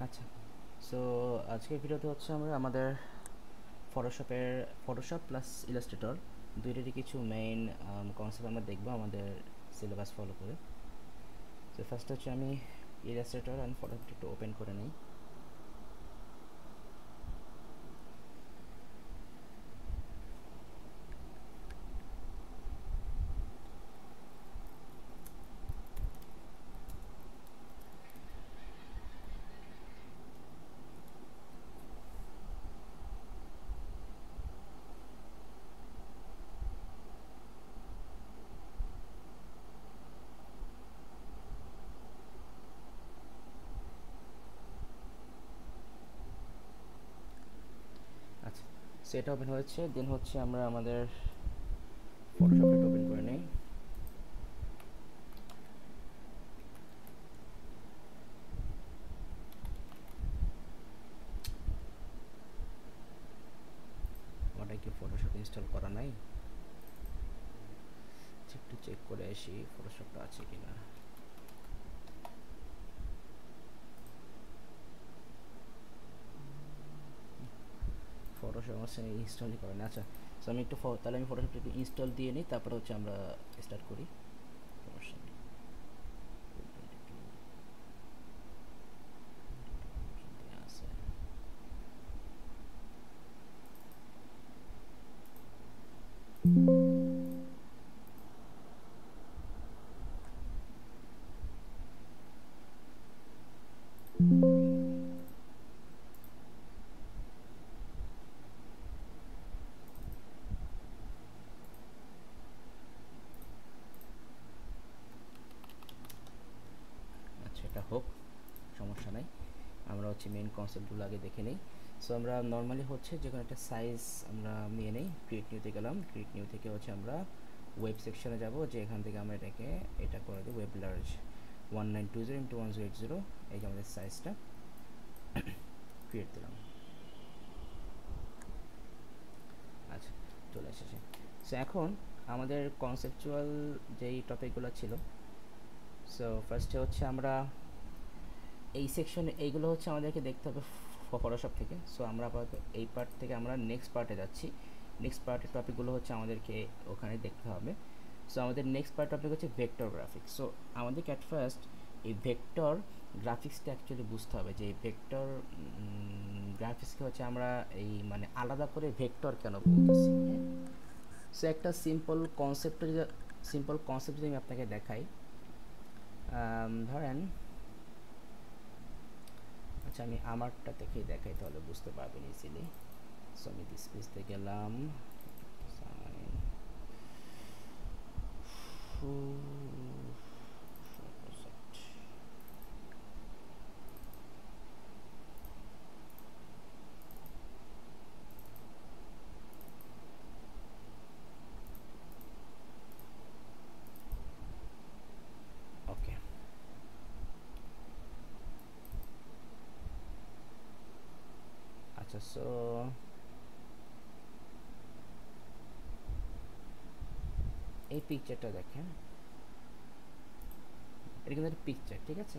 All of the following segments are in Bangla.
আচ্ছা, সো আজকের ভিডিওতে হচ্ছে আমরা আমাদের ফটোশপের ফটোশপ প্লাস ইলাস্ট্রেটর দুইটারই কিছু মেইন কনসেপ্ট আমরা দেখবো আমাদের সিলেবাস ফলো করে। তো ফার্স্ট হচ্ছে আমি ইলাস্ট্রেটর অ্যান্ড ফটোশপ একটু ওপেন করে নিই। আচ্ছা, সেটা ওপেন হয়েছে, দেন হচ্ছে আমরা আমাদের ফটোশপটা ওপেন করে নিই। আমাদের কি ফটোশপ ইনস্টল করা নাই? একটু চেক করে আসি ফটোশপটা আছে কিনা। ফটোশপ আমার সঙ্গে ইনস্টলই করে না। আচ্ছা, সো আমি একটু তাহলে আমি ফটোশপটা একটু ইনস্টল দিয়ে নিই, তারপরে হচ্ছে আমরা স্টার্ট করি। সমস্যা নেই। আছে। আচ্ছা, এটা হোক, সমস্যা নাই। আমরা হচ্ছে মেইন কনসেপ্টগুলো আগে দেখে নিই। সো আমরা নর্মালি হচ্ছে যে কোনো একটা সাইজ আমরা নিয়ে নিই। ক্রিয়েট নিউতে গেলাম, ক্রিয়েট নিউ থেকে হচ্ছে আমরা ওয়েব সেকশনে যাব, যে এখান থেকে আমরা এটা করে দিই ওয়েব লার্জ 1920 × 1080। এই যে আমাদের সাইজটা ক্রিয়েট দিলাম। আচ্ছা, চলে এসেছে। সো এখন আমাদের কনসেপচুয়াল যেই টপিকগুলো ছিল, সো ফার্স্টে হচ্ছে আমরা এই সেকশনে এইগুলো হচ্ছে আমাদেরকে দেখতে হবে ফটোশপ থেকে। সো আমরা আপাতত এই পার্ট থেকে আমরা নেক্সট পার্টে যাচ্ছি। নেক্সট পার্টের টপিকগুলো হচ্ছে আমাদেরকে ওখানে দেখতে হবে। সো আমাদের নেক্সট পার্ট টপিক হচ্ছে ভেক্টর গ্রাফিক্স। সো আমাদেরকে অ্যাট ফার্স্ট এই ভেক্টর গ্রাফিক্সটা অ্যাকচুয়ালি বুঝতে হবে, যে ভেক্টর গ্রাফিক্সকে হচ্ছে আমরা এই মানে আলাদা করে ভেক্টর কেন বলতেছি। হ্যাঁ, সো একটা সিম্পল কনসেপ্ট যদি আমি আপনাকে দেখাই, ধরেন, আচ্ছা আমি আমারটা থেকেই দেখাই, তাহলে বুঝতে পারবেন ইজিলি। সো আমি ডিসপ্লেতে গেলাম, ওকে। আচ্ছা, সো এই পিকচারটা দেখেন, এটা কিন্তু একটা পিকচার, ঠিক আছে?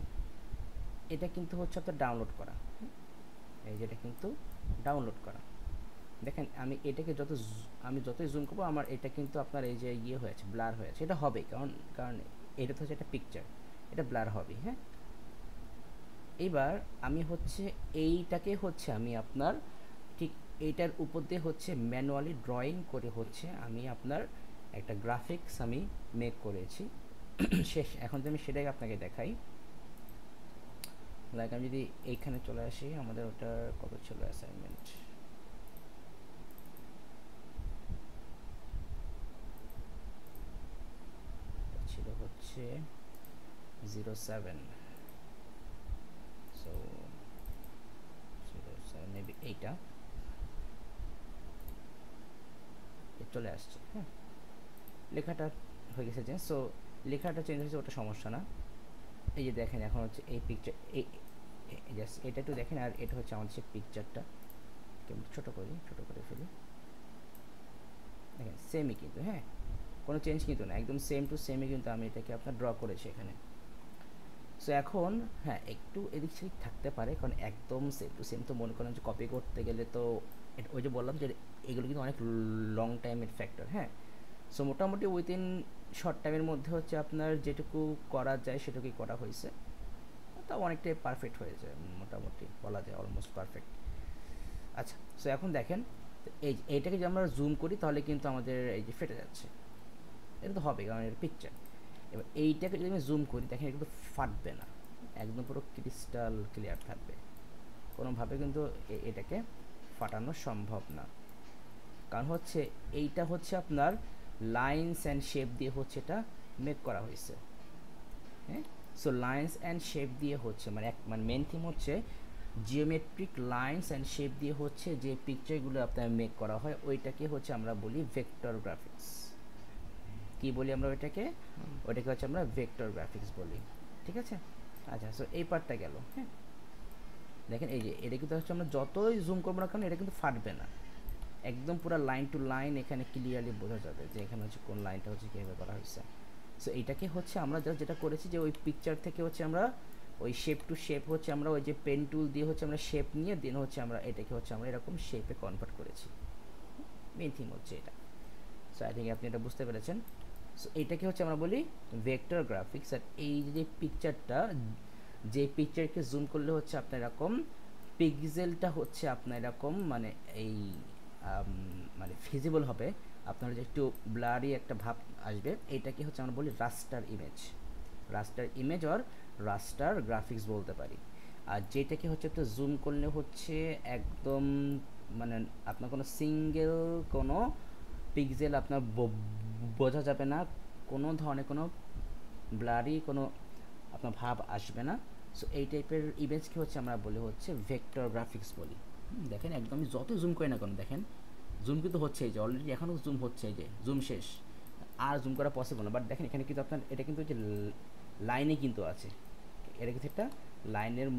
এটা কিন্তু হচ্ছে আপনার ডাউনলোড করা। এই যেটা কিন্তু ডাউনলোড করা, দেখেন আমি এটাকে আমি যতই জুম করবো আমার এটা কিন্তু আপনার এই যে হয়েছে, ব্লার হয়েছে। এটা হবে কারণ কারণ এটা তো হচ্ছে একটা পিকচার, এটা ব্লার হবে। হ্যাঁ, এবার আমি হচ্ছে এইটাকে হচ্ছে আমি আপনার ঠিক এইটার উপর দিয়ে হচ্ছে ম্যানুয়ালি ড্রয়িং করে হচ্ছে আমি আপনার একটা গ্রাফিক্স আমি মেক করেছি। শেষ, এখন যদি আমি সেটাই আপনাকে দেখাই, লাইক আমি যদি এইখানে চলে আসি, আমাদের ওটার কত ছিল অ্যাসাইনমেন্ট, ছিল হচ্ছে 07। সো 07 মেবি এইটা চলে আসছে। হ্যাঁ, লেখাটা হয়ে গেছে চেঞ্জ। সো লেখাটা চেঞ্জ হয়েছে, ওটা সমস্যা না। এই যে দেখেন এখন হচ্ছে এই পিকচার, এই জাস্ট এটা একটু দেখেন, আর এটা হচ্ছে আমাদের সেই পিকচারটা। ছোটো করে ফেলি, দেখেন সেমই কিন্তু। হ্যাঁ, কোনো চেঞ্জ কিন্তু না, একদম সেম টু সেমই কিন্তু আমি এটাকে আপনার ড্র করেছি এখানে। সো এখন হ্যাঁ একটু এদিক সেদিক থাকতে পারে, কারণ একদম সেম টু সেম তো মনে করেন যে কপি করতে গেলে তো ওই যে বললাম যে এগুলো কিন্তু অনেক লং টাইমের ফ্যাক্টর। হ্যাঁ, সো মোটামুটি উইদিন শর্ট টাইমের মধ্যে হচ্ছে আপনার যেটুকু করা যায় সেটুকুই করা হয়েছে, তাও অনেকটাই পারফেক্ট হয়েছে, মোটামুটি বলা যায় অলমোস্ট পারফেক্ট। আচ্ছা, সো এখন দেখেন এইটাকে যদি আমরা জুম করি তাহলে কিন্তু আমাদের এই যে ফেটে যাচ্ছে, এটা তো হবে কারণ এটা পিকচার। এবার এইটাকে যদি আমি জুম করি দেখেন এটা কিন্তু ফাটবে না, একদম পুরো ক্রিস্টাল ক্লিয়ার থাকবে, কোনোভাবে কিন্তু এটাকে ফাটানো সম্ভব না। কারণ হচ্ছে এইটা হচ্ছে আপনার লাইন্স অ্যান্ড শেপ দিয়ে হচ্ছে এটা মেক করা হয়েছে। হ্যাঁ, সো লাইন্স অ্যান্ড শেপ দিয়ে হচ্ছে মানে মেন থিম হচ্ছে জিওমেট্রিক লাইন্স অ্যান্ড শেপ দিয়ে হচ্ছে যে পিকচারগুলো আপনার মেক করা হয় ওইটাকে হচ্ছে আমরা বলি ভেক্টর গ্রাফিক্স। কি বলি আমরা ওইটাকে? ওইটাকে হচ্ছে আমরা ভেক্টর গ্রাফিক্স বলি। ঠিক আছে, আচ্ছা, সো এই পার্টটা গেল। হ্যাঁ, দেখেন এই যে এটা কিন্তু হচ্ছে আমরা যতই জুম করবো না কেন এটা কিন্তু ফাটবে না, একদম পুরো লাইন টু লাইন এখানে ক্লিয়ারলি বোঝা যাবে যে এখানে হচ্ছে কোন লাইনটা হচ্ছে কীভাবে করা হয়েছে। সো এইটাকে হচ্ছে আমরা জাস্ট যেটা করেছি যে ওই পিকচার থেকে হচ্ছে আমরা ওই শেপ টু শেপ হচ্ছে আমরা ওই যে পেন টুল দিয়ে হচ্ছে আমরা শেপ নিয়ে দেন হচ্ছে আমরা এটাকে হচ্ছে আমরা এরকম শেপে কনভার্ট করেছি। মেন থিম হচ্ছে এটা। সো আই থিঙ্ক আপনি এটা বুঝতে পেরেছেন। সো এইটাকে হচ্ছে আমরা বলি ভেক্টর গ্রাফিক্স। আর এই যে পিকচারটা, যে পিকচারকে জুম করলে হচ্ছে আপনার এরকম পিক্সেলটা হচ্ছে আপনার এরকম মানে এই মানে ভিজিবল হবে, আপনার যে একটু ব্লারি একটা ভাব আসবে, এইটাকে হচ্ছে আমরা বলি raster image. Raster image or raster graphics বলতে পারি। আর যেটাকে হচ্ছে তো জুম করলে হচ্ছে একদম মানে আপনার কোনো সিঙ্গেল কোনো পিক্সেল আপনার বোঝা যাবে না, কোনো ধরনের কোনো ব্লারি কোনো আপনার ভাব আসবে না। সো এই টাইপের ইমেজকে হচ্ছে আমরা বলি হচ্ছে ভেক্টর গ্রাফিক্স বলি। দেখেন একদমই যত জুম করে না কেন দেখেন জুম কিন্তু হচ্ছে, এই যে অলরেডি এখনও জুম হচ্ছে, এই যে জুম শেষ, আর জুম করা পসিবল না। বাট দেখেন এখানে কিন্তু আপনার এটা কিন্তু যে লাইনে কিন্তু আছে, এটা কিন্তু একটা লাইনের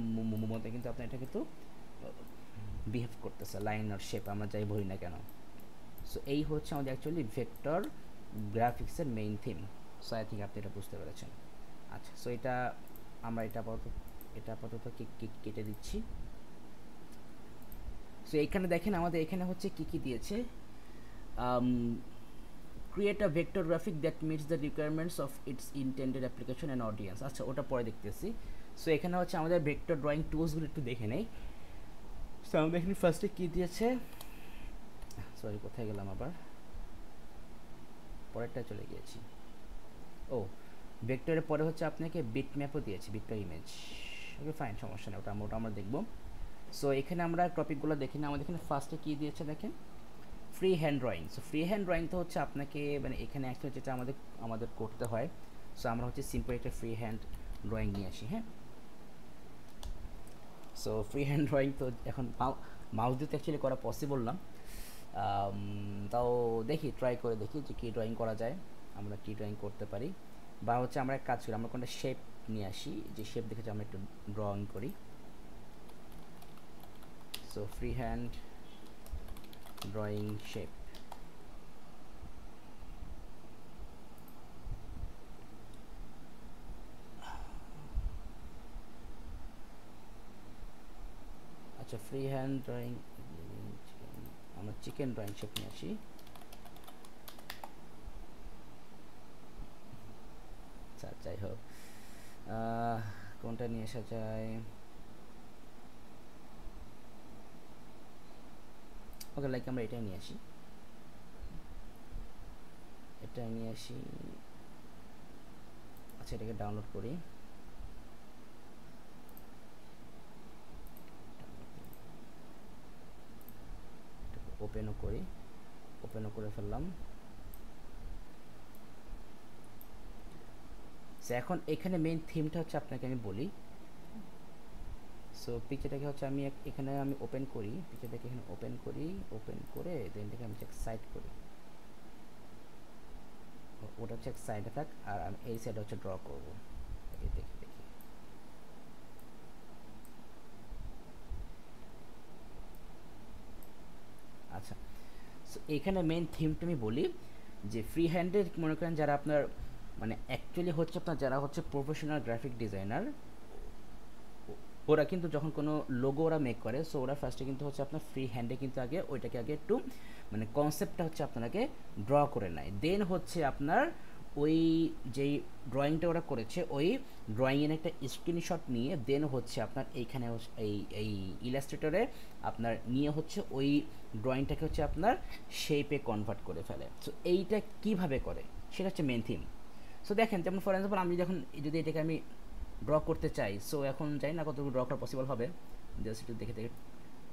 মধ্যে কিন্তু আপনার এটা কিন্তু বিহেভ করতেছে, লাইন আর শেপ আমরা যাই বলি না কেন। সো এই হচ্ছে আমাদের অ্যাকচুয়ালি ভেক্টর গ্রাফিক্সের main theme. So I think আপনি এটা বুঝতে পেরেছেন। আচ্ছা, সো এটা আমরা এটা আপাতত কেটে দিচ্ছি। সো এখানে দেখেন আমাদের এখানে হচ্ছে কি কি দিয়েছে, create a vector graphic that meets the requirements of its intended application and audience. আচ্ছা, ওটা পরে দেখতেছি। সো এখানে হচ্ছে আমাদের ভেক্টর ড্রয়িং টুলসগুলো একটু দেখে নেই। সো আমাদের এখানে ফার্স্টে কী দিয়েছে, সরি কোথায় গেলাম আবার, পরেরটা চলে গিয়েছি। ও, ভেক্টরের পরে হচ্ছে আপনাকে বিট ম্যাপও দিয়েছে, বিট ইমেজ। ওকে ফাইন, সমস্যা নেই, ওটা আমরা দেখবো। সো এখানে আমরা টপিকগুলো দেখি না, আমাদের এখানে ফার্স্টে কী দিয়েছে দেখেন, free hand drawing. So free hand drawing তো হচ্ছে আপনাকে মানে এখানে অ্যাকচুয়ালি যেটা আমাদের করতে হয়, সো আমরা হচ্ছে সিম্পল একটা ফ্রি হ্যান্ড ড্রয়িং নিয়ে আসি। হ্যাঁ, সো ফ্রি হ্যান্ড ড্রয়িং তো এখন মাউস দিয়ে তো অ্যাকচুয়ালি করা পসিবল না, তাও দেখি ট্রাই করে দেখি যে কী ড্রয়িং করা যায়, আমরা কী ড্রয়িং করতে পারি। বা হচ্ছে আমরা এক কাজ করি, আমরা কোনটা শেপ নিয়ে আসি, যে শেপ দেখে আমরা একটু ড্রয়িং করি। So free hand drawing shape. আচ্ছা, ফ্রি হ্যান্ড ড্রয়িং আমরা চিকেন ড্রয়িং শেপ নিয়ে আসি। আচ্ছা, যাই হোক কোনটা নিয়ে আসা যায়, ওকে লাইক আমরা এটাই নিয়ে আসি, এটাই নিয়ে আসি। আচ্ছা, এটাকে ডাউনলোড করি। ওপেনও করি, ওপেনও করে ফেললাম। সো এখন এখানে মেইন থিমটা হচ্ছে আপনাকে আমি বলি। সো পিকচারটাকে হচ্ছে আমি এখানে আমি ওপেন করি, পিকচারটাকে এখানে ওপেন করি, ওপেন করে দেন এটাকে আমি এক সাইড করি, ওটা হচ্ছে এক সাইডে থাক, আর আমি এই সাইডে হচ্ছে ড্র করবো। দেখি দেখি, আচ্ছা, সো এখানে মেইন থিমটা আমি বলি যে ফ্রি হ্যান্ডের মনে করেন যারা আপনার মানে অ্যাকচুয়ালি হচ্ছে আপনার যারা হচ্ছে প্রফেশনাল গ্রাফিক ডিজাইনার, ওরা কিন্তু যখন কোনো লোগো ওরা মেক করে, সো ওরা ফার্স্টে কিন্তু হচ্ছে আপনার ফ্রি হ্যান্ডে কিন্তু আগে ওইটাকে আগে একটু মানে কনসেপ্টটা হচ্ছে আপনাকে ড্র করে নেয়, দেন হচ্ছে আপনার ওই যেই ড্রয়িংটা ওরা করেছে ওই ড্রয়িংয়ের একটা স্ক্রিনশট নিয়ে দেন হচ্ছে আপনার এইখানে এই এই ইলাস্ট্রেটরে আপনার নিয়ে হচ্ছে ওই ড্রয়িংটাকে হচ্ছে আপনার শেপে কনভার্ট করে ফেলে। সো এইটা কিভাবে করে সেটা হচ্ছে মেন থিম। সো দেখেন, যেমন ফর এক্সাম্পল আমি যখন যদি এটাকে আমি ড্র করতে চাই, সো এখন জানি না কতটুকু ড্র করা পসিবল হবে, জাস্ট একটু দেখে দেখে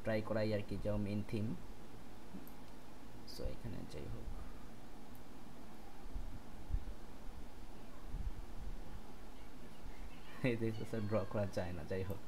ট্রাই করাই আর কি, যাও মেন থিম। সো এখানে যাই হোক, এই দেখতে স্যার ড্র করা যায় না, যাই হোক।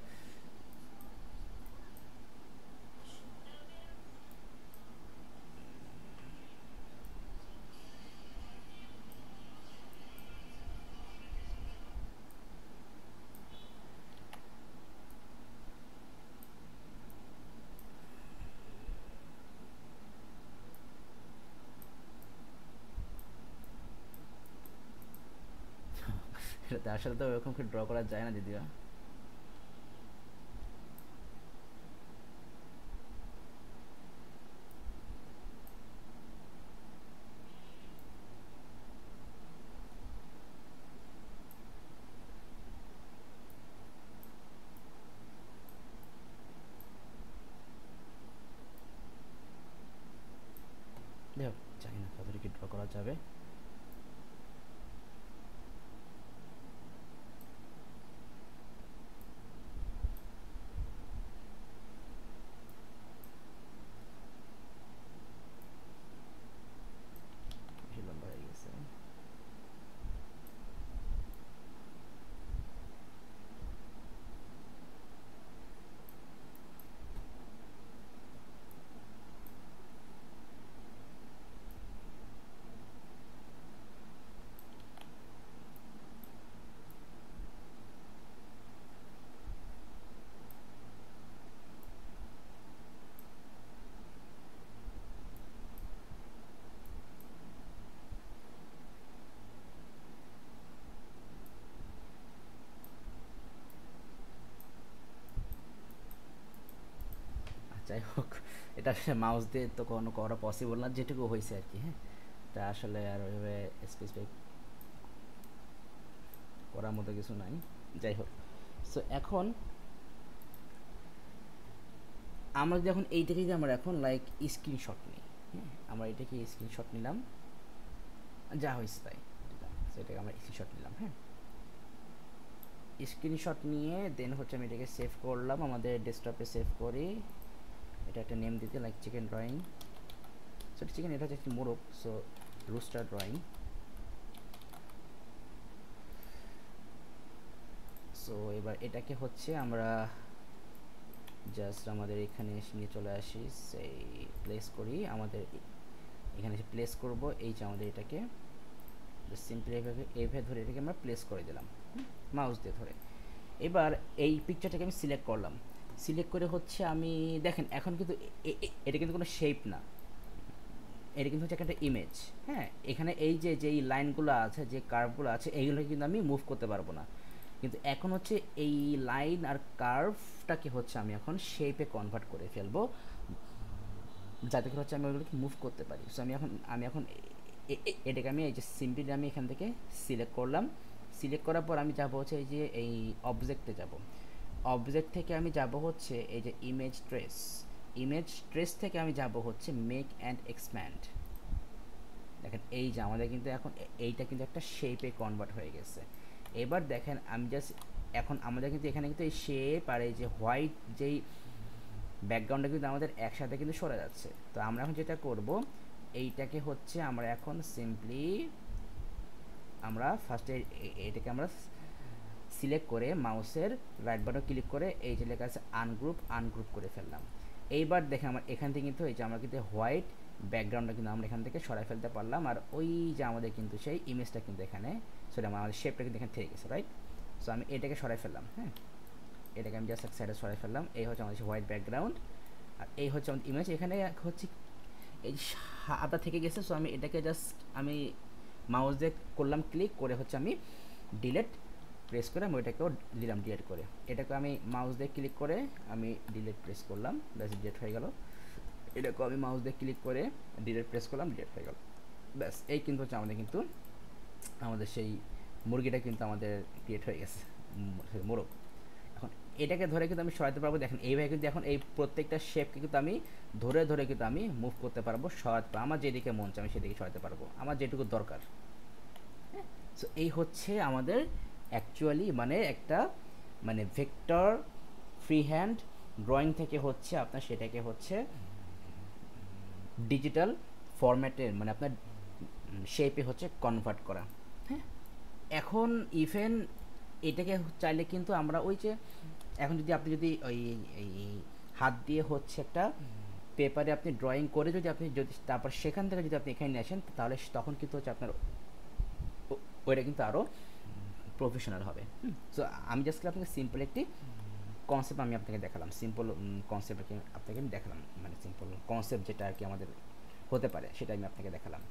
এটাতে আসলে তো ওরকম করে ড্র করা যায় না যদিও। যাই হোক, জানি না কতটুকু কি ড্র করা যাবে। বেশি লম্বা হয়ে গেছে। যাই হোক, এটা আসলে মাউস দিয়ে তো কোনো করা পসিবল না, যেটুকু হয়েছে আর কি। হ্যাঁ, এটা আসলে আর ওইভাবে স্পেসিফিক করার মতো কিছু নাই। যাই হোক, সো এখন আমরা যদি এখন এইটাকে যদি আমরা এখন লাইক স্ক্রিনশট নিই, হ্যাঁ আমরা এটাকে স্ক্রিনশট নিলাম, যা হয়েছে তাই, সেটাকে আমরা স্ক্রিনশট নিলাম। হ্যাঁ, স্ক্রিনশট নিয়ে দেন হচ্ছে আমি এটাকে সেভ করলাম, আমাদের ডেস্কটপে সেভ করি। এটা একটা নেম দিতে like chicken drawing. So chicken এটা হচ্ছে একটি মোরগ, সো রুস্টার ড্রয়িং। সো এবার এটাকে হচ্ছে আমরা জাস্ট আমাদের এখানে নিয়ে চলে আসি, সেই প্লেস করি, আমাদের এখানে এসে প্লেস করব। এই যে আমাদের এটাকে সিম্পলি এইভাবে ধরে এটাকে আমরা প্লেস করে দিলাম মাউস দিয়ে ধরে। এবার এই পিকচারটাকে আমি সিলেক্ট করলাম, সিলেক্ট করে হচ্ছে আমি দেখেন এখন কিন্তু এটা কিন্তু কোনো শেপ না, এটা কিন্তু হচ্ছে একটা ইমেজ। হ্যাঁ, এখানে এই যে যেই লাইনগুলো আছে, যে কার্ভগুলো আছে, এইগুলো কিন্তু আমি মুভ করতে পারবো না, কিন্তু এখন হচ্ছে এই লাইন আর কার্ভটাকে হচ্ছে আমি এখন শেপে কনভার্ট করে ফেলবো, যাতে করে হচ্ছে আমি ওইগুলোকে মুভ করতে পারি। সো আমি এখন এটাকে আমি এই যে সিম্পলি আমি এখান থেকে সিলেক্ট করলাম, সিলেক্ট করার পর আমি যাব হচ্ছে এই যে এই অবজেক্টে যাব, অবজেক্ট থেকে আমি যাব হচ্ছে এই যে ইমেজ ট্রেস, ইমেজ ট্রেস থেকে আমি যাব হচ্ছে মেক অ্যান্ড এক্সপ্যান্ড। দেখেন এই যে আমাদের কিন্তু এখন এইটা কিন্তু একটা শেপে কনভার্ট হয়ে গেছে। এবার দেখেন আমি জাস্ট এখন আমাদের কিন্তু এখানে কিন্তু এই শেপ আর এই যে হোয়াইট যেই ব্যাকগ্রাউন্ডটা কিন্তু আমাদের একসাথে কিন্তু সরে যাচ্ছে। তো আমরা এখন যেটা করব, এইটাকে হচ্ছে আমরা এখন সিম্পলি আমরা ফার্স্টে এটাকে আমরা সিলেক্ট করে মাউসের রাইট বাটন ক্লিক করে এই যে লেখা আছে আনগ্রুপ, আনগ্রুপ করে ফেললাম। এইবার দেখেন আমার এখান থেকে কিন্তু এই যে আমরা কিন্তু হোয়াইট ব্যাকগ্রাউন্ডটা কিন্তু আমরা এখান থেকে সরাই ফেলতে পারলাম, আর ওই যে আমাদের কিন্তু সেই ইমেজটা কিন্তু এখানে সরি আমাদের শেপটা কিন্তু এখানে থেকে গেছে, রাইট। সো আমি এটাকে সরাই ফেললাম। হ্যাঁ, এটাকে আমি জাস্ট এক সাইডে সরাই ফেললাম। এই হচ্ছে আমাদের হোয়াইট ব্যাকগ্রাউন্ড, আর এই হচ্ছে আমাদের ইমেজ। এখানে হচ্ছে এই সাদা থেকে গেছে, সো আমি এটাকে জাস্ট আমি মাউস দিয়ে করলাম ক্লিক করে হচ্ছে আমি ডিলেট প্রেস করে আমি ওইটাকেও দিলাম ডিলিট করে। এটাকে আমি মাউস দিয়ে ক্লিক করে আমি ডিলিট প্রেস করলাম, ব্যাস ডিলিট হয়ে গেল। এটাকেও আমি মাউস দিয়ে ক্লিক করে ডিলিট প্রেস করলাম, ডিলিট হয়ে গেল। ব্যাস এই কিন্তু হচ্ছে আমাদের সেই মুরগিটা কিন্তু আমাদের ক্রিয়েট হয়ে গেছে, মোরগ। এখন এটাকে ধরে কিন্তু আমি সরাতে পারবো। দেখেন এইভাবে কিন্তু এখন এই প্রত্যেকটা শেপকে কিন্তু আমি ধরে ধরে কিন্তু আমি মুভ করতে পারবো, সরাতে পারবো। আমার যেদিকে মন চায় আমি সেদিকে সরাতে পারবো, আমার যেটুকু দরকার। সো এই হচ্ছে আমাদের অ্যাকচুয়ালি মানে একটা মানে ভেক্টর ফ্রি হ্যান্ড ড্রয়িং থেকে হচ্ছে আপনার সেটাকে হচ্ছে ডিজিটাল ফরম্যাটের মানে আপনার শেপে হচ্ছে কনভার্ট করা। হ্যাঁ, এখন ইভেন এটাকে চাইলে কিন্তু আমরা ওই যে এখন আপনি যদি ওই এই হাত দিয়ে হচ্ছে একটা পেপারে আপনি ড্রয়িং করে যদি তারপর সেখান থেকে যদি আপনি এখানে নিয়ে আসেন, তাহলে তখন কিন্তু হচ্ছে আপনার ওইটা কিন্তু আরও প্রফেশনাল হবে। সো আমি জাস্ট আপনাকে সিম্পল একটি কনসেপ্ট আমি আপনাকে দেখালাম, সিম্পল কনসেপ্ট আপনাকে আমি দেখালাম, মানে সিম্পল কনসেপ্ট যেটা আর কি আমাদের হতে পারে সেটা আমি আপনাকে দেখালাম।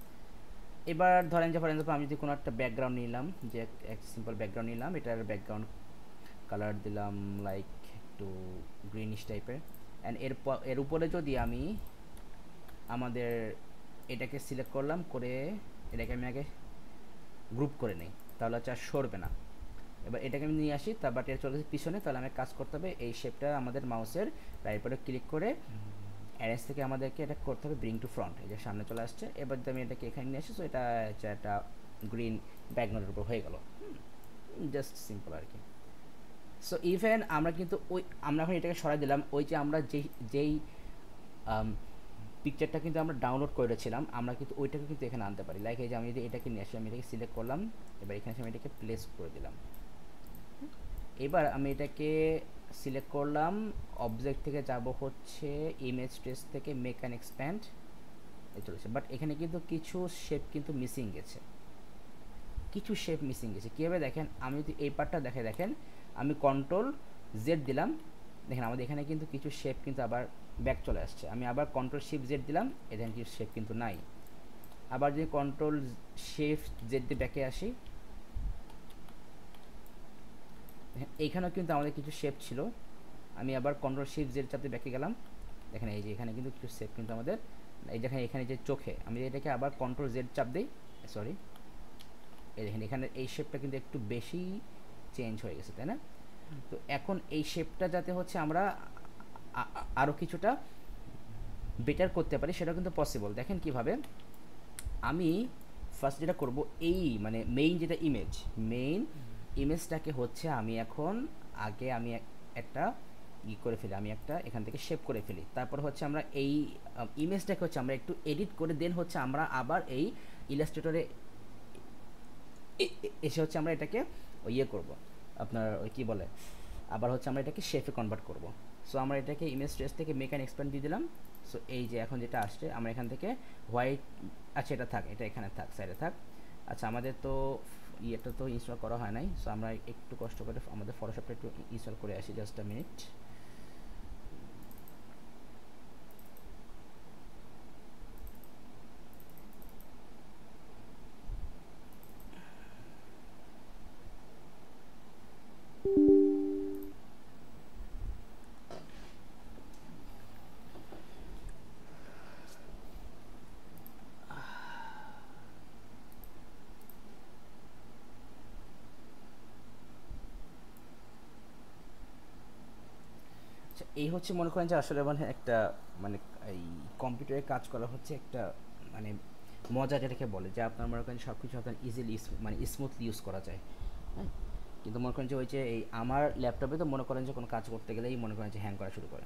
এবার ধরেন যে ফর এক্সাম্পল আমি যদি কোনো একটা ব্যাকগ্রাউন্ড নিলাম, যে এক সিম্পল ব্যাকগ্রাউন্ড নিলাম, এটার ব্যাকগ্রাউন্ড কালার দিলাম লাইক একটু গ্রিনিশ টাইপের। অ্যান্ড এর উপরে যদি আমি আমাদের এটাকে সিলেক্ট করলাম, করে এটাকে আমি আগে গ্রুপ করে নিই, তাহলে হচ্ছে আর সরবে না। এবার এটাকে আমি নিয়ে আসি, তারপর এটা চলে গেছে পিছনে, তাহলে আমি কাজ করতে হবে এই শেপটা আমাদের মাউসের রাইট বাটনে ক্লিক করে অ্যারেঞ্জ থেকে আমাদেরকে এটা করতে হবে ব্রিং টু ফ্রন্ট, এই যে সামনে চলে আসছে। এবার যদি আমি এটাকে এখানে নিয়ে আসি, সো এটা একটা গ্রিন ব্যাকগ্রাউন্ডের উপর হয়ে গেল, জাস্ট সিম্পল আর কি। সো ইভেন আমরা কিন্তু আমরা এখন এটাকে সরাই দিলাম, ওই যে আমরা যেই পিকচারটা কিন্তু আমরা ডাউনলোড করেছিলাম, আমরা কিন্তু ওইটাকে কিন্তু এখানে আনতে পারি। লাইক এই যে আমি যদি এটাকে নিয়ে আসি, আমি এটাকে সিলেক্ট করলাম, এবার এখানে আমি এটাকে প্লেস করে দিলাম। এবার আমি এটাকে সিলেক্ট করলাম, অবজেক্ট থেকে যাব হচ্ছে ইমেজ ট্রেস থেকে মেক অ্যান্ড এক্সপ্যান্ড, এই চলেছে। বাট এখানে কিন্তু কিছু শেপ কিন্তু মিসিং গেছে, কীভাবে দেখেন, আমি যদি এই পার্টটা দেখেন আমি কন্ট্রোল জেড দিলাম, দেখেন আমাদের এখানে কিন্তু কিছু শেপ কিন্তু আবার ব্যাক চলে আসছে। আমি আবার কন্ট্রোল শিফট জেড দিলাম, এখানে কিছু শেপ কিন্তু নাই। আবার যদি কন্ট্রোল শিফট জেড দিয়ে ব্যাকে আসি, এইখানেও কিন্তু আমাদের কিছু শেপ ছিল। আমি আবার কন্ট্রোল শিফট জেড চাপতে ব্যাকে গেলাম, দেখেন এই যে এখানে কিন্তু কিছু শেপ কিন্তু আমাদের এই দেখেন এখানে যে চোখে আমি এটাকে আবার কন্ট্রোল জেড চাপ দিই, সরি এই দেখেন এখানে এই শেপটা কিন্তু একটু বেশি চেঞ্জ হয়ে গেছে, তাই না? তো এখন এই শেপটা যাতে হচ্ছে আমরা আরও কিছুটা বেটার করতে পারি, সেটা কিন্তু পসিবল। দেখেন কিভাবে, আমি ফার্স্ট যেটা করব, এই মানে মেইন যেটা মেইন ইমেজটাকে হচ্ছে আমি এখন আগে আমি একটা করে ফেলি, আমি একটা এখান থেকে শেপ করে ফেলি। তারপর হচ্ছে আমরা এই ইমেজটাকে হচ্ছে আমরা একটু এডিট করে দেন হচ্ছে আমরা আবার এই ইলাস্ট্রেটরে এসে হচ্ছে আমরা এটাকে ইয়ে করব, আপনার ওই কী বলে, আবার হচ্ছে আমরা এটাকে শেপে কনভার্ট করব। সো আমরা এটাকে ইমেজ ট্রেস থেকে মেক অ্যান্ড এক্সপ্যান্ড দিয়ে দিলাম। সো এই যে এখন যেটা আসছে, আমরা এখান থেকে হোয়াইট, আচ্ছা এটা থাক, এটা এখানে থাক, সাইডে থাক। আচ্ছা আমাদের তো ইয়েটা তো ইনস্টল করা হয় নাই, সো আমরা একটু কষ্ট করে আমাদের ফটোশপটা একটু ইনস্টল করে আসি, জাস্ট আ মিনিট। এই হচ্ছে মনে করেন যে আসলে মানে একটা মানে এই কম্পিউটারে কাজ করা হচ্ছে একটা মানে মজা, যেটাকে বলে যে আপনার মনে করেন সব কিছু আপনার ইজিলি মানে স্মুথলি ইউজ করা যায়। হ্যাঁ, কিন্তু মনে করেন যে ওই যে এই আমার ল্যাপটপে তো মনে করেন যে কোনো কাজ করতে গেলেই মনে করেন যে হ্যাং করা শুরু করে।